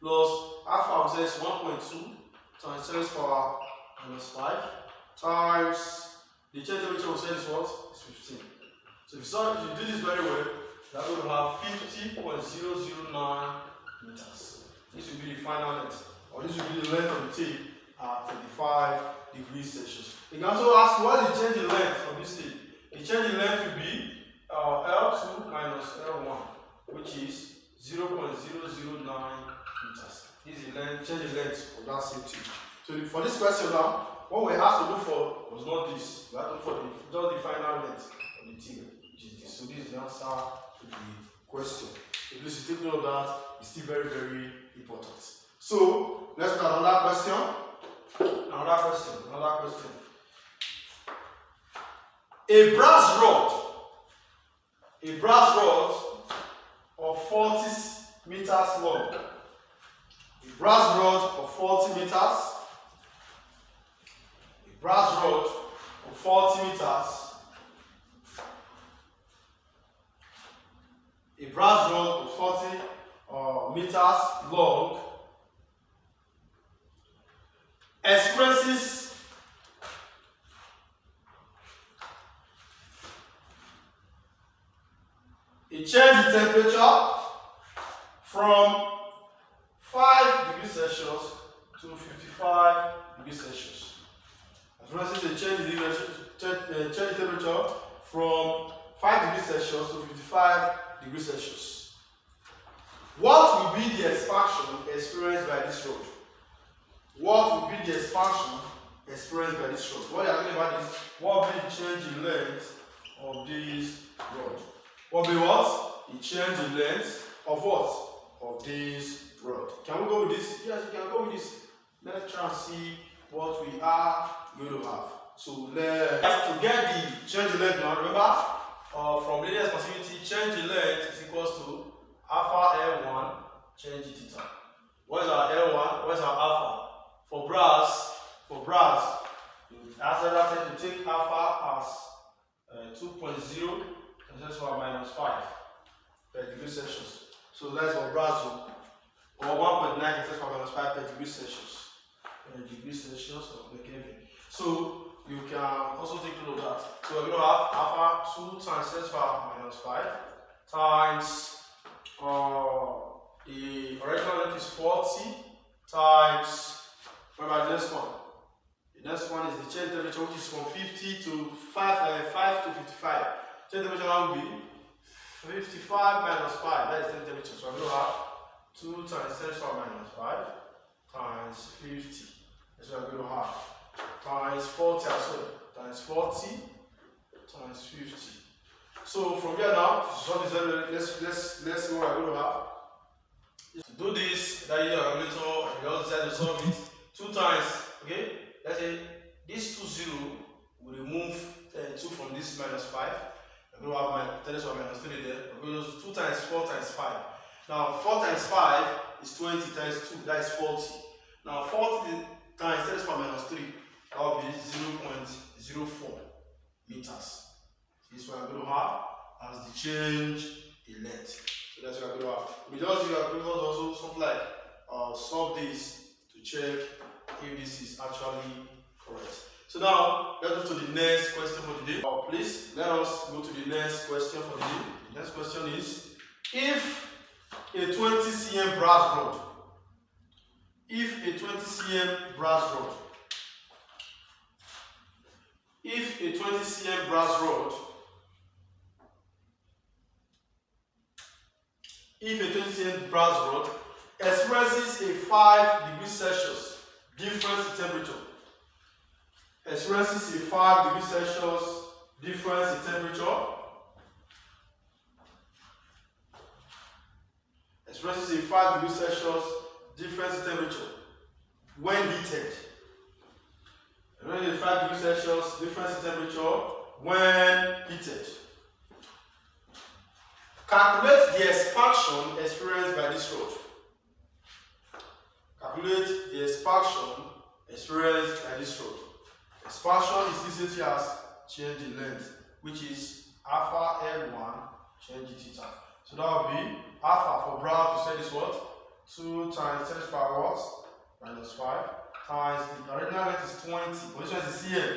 Plus alpha says 1.2 times 10 to the power minus 5 times the change temperature we said is what? Is 15. So if you do this very well, you are going to have 50.009 meters. This will be the final length, or this will be the length of the tape at 35 degrees Celsius. You can also ask what is the change in length of this tape? The change in length will be L2 minus L1, which is 0.009 meters. This is the change in length of that same tape. So for this question now, what we have to look for was not this. We have to look for just the final length of the tape, which is this. So this is the answer to the question. So please take note of that. It's still very, very important. So let's look at another question. Another question. A brass rod of 40 meters long. A brass rod of 40 meters. A brass rod of 40 meters. A brass rod of 40 meters long experiences a change in temperature from 5 degrees Celsius to 55 degrees Celsius. Experiences a change in temperature from 5 degrees Celsius to 55 degrees Celsius. What will be the expansion experienced by this rod? What will be the expansion experienced by this rod? What you are talking about is what will be the change in length of this rod? What will be what? The change in length of what? Of this rod. Can we go with this? Yes, we can go with this. Let's try and see what we are going to have. So to get the change in length now, remember, from linear expansivity, change in length is equals to alpha L1 change in theta. What is our L1? What is our alpha? For brass, as I to take alpha as 2.0 and that's minus 5 per degree Celsius. So that's for brass, or 1.9 and that's minus 5 per degree Celsius. Or per Kelvin. So you can also take note of that. So we're going to have alpha 2 times 10 to the power minus 5 times the original length is 40 times, remember the next one. The next one is the change temperature, which is from 50 to 5 to 55. Change temperature now will be 55 minus 5, that is change temperature. So I'm going to have 2 times 10 to the power minus 5 times 50. That's what I'm going to have. Times 40 as well. Times 40 times 50. So from here now, let's see what I'm going to have. To do this, that is your calculator, and you also decide to solve it 2 times. Okay? Let's say this 2 0 will remove 2 from this minus 5. I'm going to have my 10 to the minus 3 there. I'm going to use 2 times 4 times 5. Now 4 times 5 is 20 times 2, that is 40. Now 40 times 10 to the minus 3, that will be 0.04 meters. This is what I'm going to have as the change in length. So that's what I'm going to have. We just use also something like solve this to check if this is actually correct. So now let's go to the next question for the day. Please let us go to the next question for the day. The next question is, if a 20 cm brass rod, if a 20 cm brass rod, if a 20 cm brass rod, if a 20 cm brass rod experiences a 5 degrees Celsius difference in temperature, experiences a 5 degrees Celsius difference in temperature, experiences a 5 degrees Celsius difference in temperature when heated. Experiences a 5 degrees Celsius difference in temperature when heated. Calculate the expansion experienced by this rod. Calculate the expansion experienced by this rod. Expansion is easy as change in length, which is alpha L1 change in theta. So that will be alpha for brass, we said is what? 2 times 10 to the power what? Minus 5 times the original length is 20, but this one is cm,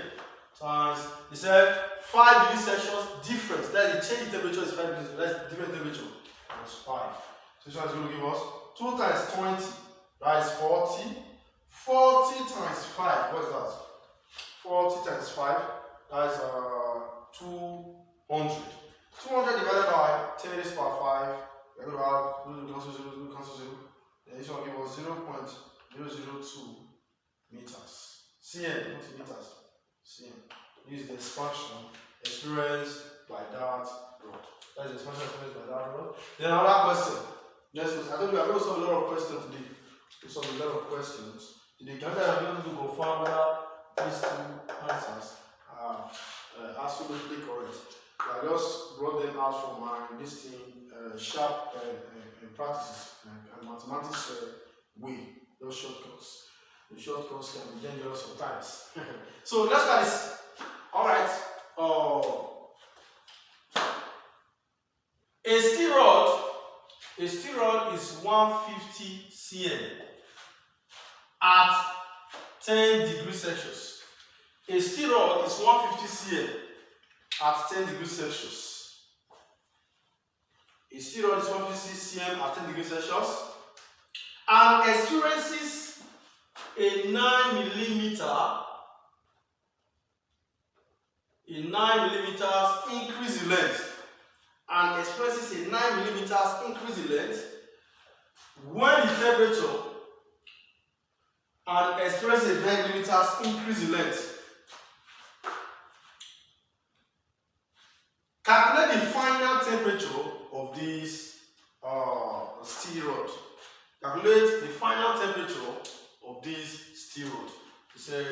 times, he said 5 degrees Celsius difference, that is the change in temperature is 5 degrees, that's different temperature, minus 5. So this one is going to give us 2 times 20, that is 40. 40 times 5, what is that? 40 times 5, that is 200. 200 divided by 10 raised to the power 5, we're going to have, cancel 0, then this one will give us 0.002 meters. cm, not meters. cm. This is the expansion experienced by that rod. That is the expansion experienced by that rod. Then another question. Yes, I told you I'm going to solve a lot of questions today. We solve a lot of questions today. Can I be able to confirm whether these two answers are absolutely correct? I just brought them out from my sharp practices and mathematics way. Those shortcuts. The shortcuts can be dangerous sometimes. So let's start this. All right. A steel rod is 150 cm at 10 degrees Celsius. A steel rod is 150 cm at 10 degrees Celsius. A steel rod is 150 cm at 10 degrees Celsius and experiences a 9 millimeters increase in length. And experiences a 9 millimeters increase in length when the temperature and experiences a 9 millimeters increase in length. Calculate the final temperature of this steel rod. Calculate the final temperature of this steel rod. We say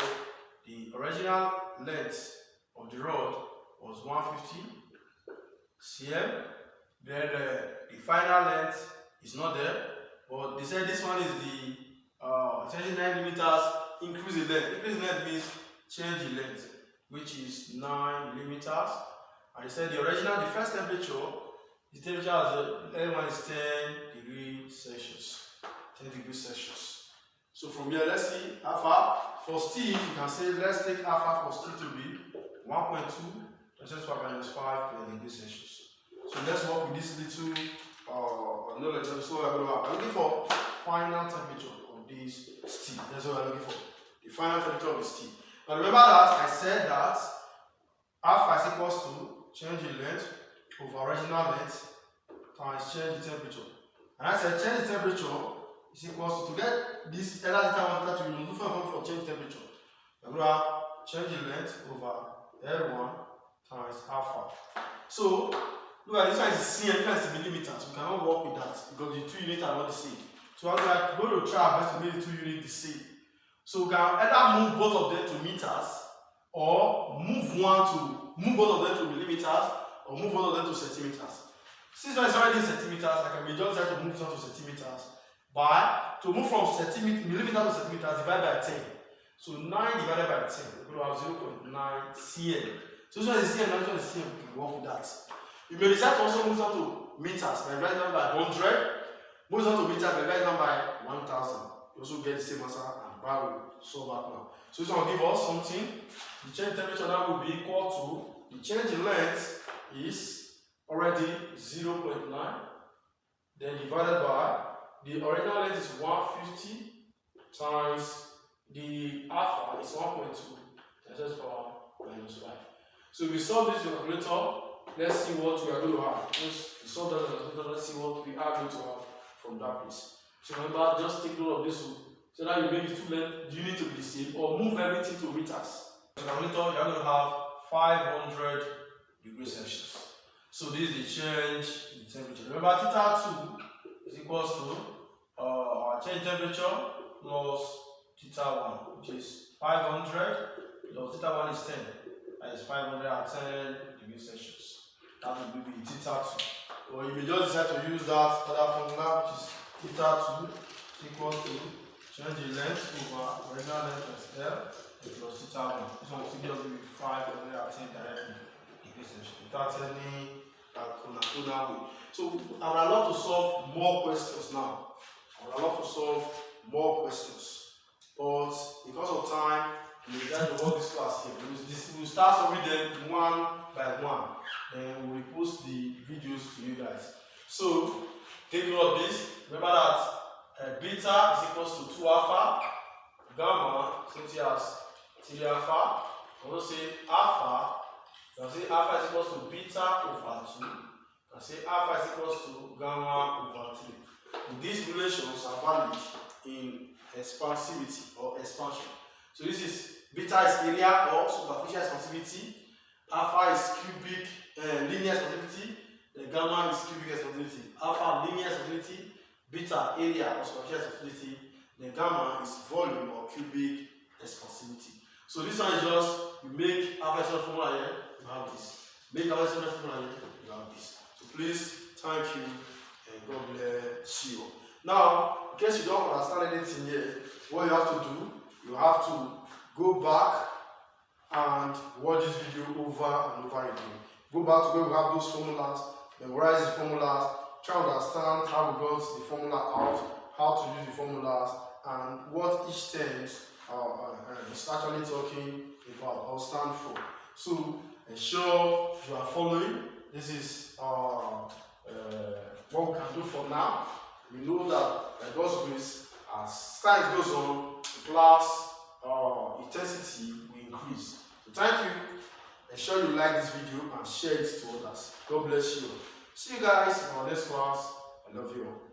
the original length of the rod was 150 cm. Then the final length is not there, but they said this one is the 9 millimeters increase in length. Increase in length means change in length, which is 9 millimeters. And they said the first temperature, the temperature as the one is 10 degrees Celsius. 10 degrees Celsius. So from here, let's see alpha for steel. You can say let's take alpha for steel to be 1.2 times 5 degrees Celsius. So let's work with this little knowledge. So I'm looking for final temperature of this steel. That's what I'm looking for. The final temperature of the steel. Now remember that I said that alpha is equals to change in length over original length times change in temperature. And I said change in temperature is equals to get this either theta 1 theta 2, you do for change temperature. I'm going to have change in length over L1 times alpha. So look at this one is cm, this is millimeters. We cannot work with that because the two units are not the same. So I'm going to try our best to make the two units the same. So we can either move both of them to meters or move both of them to millimeters or move both of them to centimeters. Since one is already in centimeters, I can just try to move it on to centimeters to move from millimeter to centimeters divided by 10. So 9 divided by 10, we will have 0.9 cm. So this one is cm, this one is cm, we can work with that. You may decide to also move on to meters by dividing by 100, move on to meters by dividing by 1000. You also get the same answer and that will solve that now. So this one will give us something. The change in temperature now will be equal to the change in length is already 0.9, then divided by the original length is 150 times the alpha is 1.2 times 10⁻⁻5. So if we solve this with the calculator, let's see what we are going to have. Once we solve that with the calculator, let's see what we are going to have from that place. So remember, just take note of this one so that you make the two lengths unit to be the same or move everything to meters. So the calculator, you are going to have 500 degrees Celsius. So this is the change in temperature. Remember, theta 2 is equals to our change temperature plus theta 1, which is 500 plus theta 1 is 10. That is 500 at 10 degrees Celsius. That will be the theta 2. Or you may just decide to use that other formula, which is theta 2 equals to change in length over original length as L plus theta 1. This one will still just be 500 at 10 directly degrees Celsius without any way. So I would love to solve more questions now. But because of time, we will try to work this class here. We will start solving them one by one. Then we will post the videos to you guys. So take note of this. Remember that beta is equals to 2 alpha, gamma same as 3 alpha. Also say alpha. You can say alpha is equals to beta over 2. You can say alpha is equals to gamma over 3. These relations are valid in expansivity or expansion. So this is beta is area or superficial expansivity, Alpha is cubic linear expansivity, then gamma is cubic expansivity. Alpha linear expansivity, beta area or superficial expansivity, then gamma is volume or cubic expansivity. So this one is just you make alpha expansion formula here, you have this. Make alpha expansion formula here, you have this. So please, thank you and God bless you. Now, in case you don't understand anything here, what you have to do, you have to go back and watch this video over and over again. Go back to where we have those formulas, memorize the formulas, try to understand how we got the formula out, how to use the formulas, and what each term is actually talking about or stand for. So ensure you are following. This is what we can do for now. We know that by God's grace, as time goes on, the class intensity will increase. So thank you. Ensure you like this video and share it to others. God bless you. See you guys in our next class. I love you all.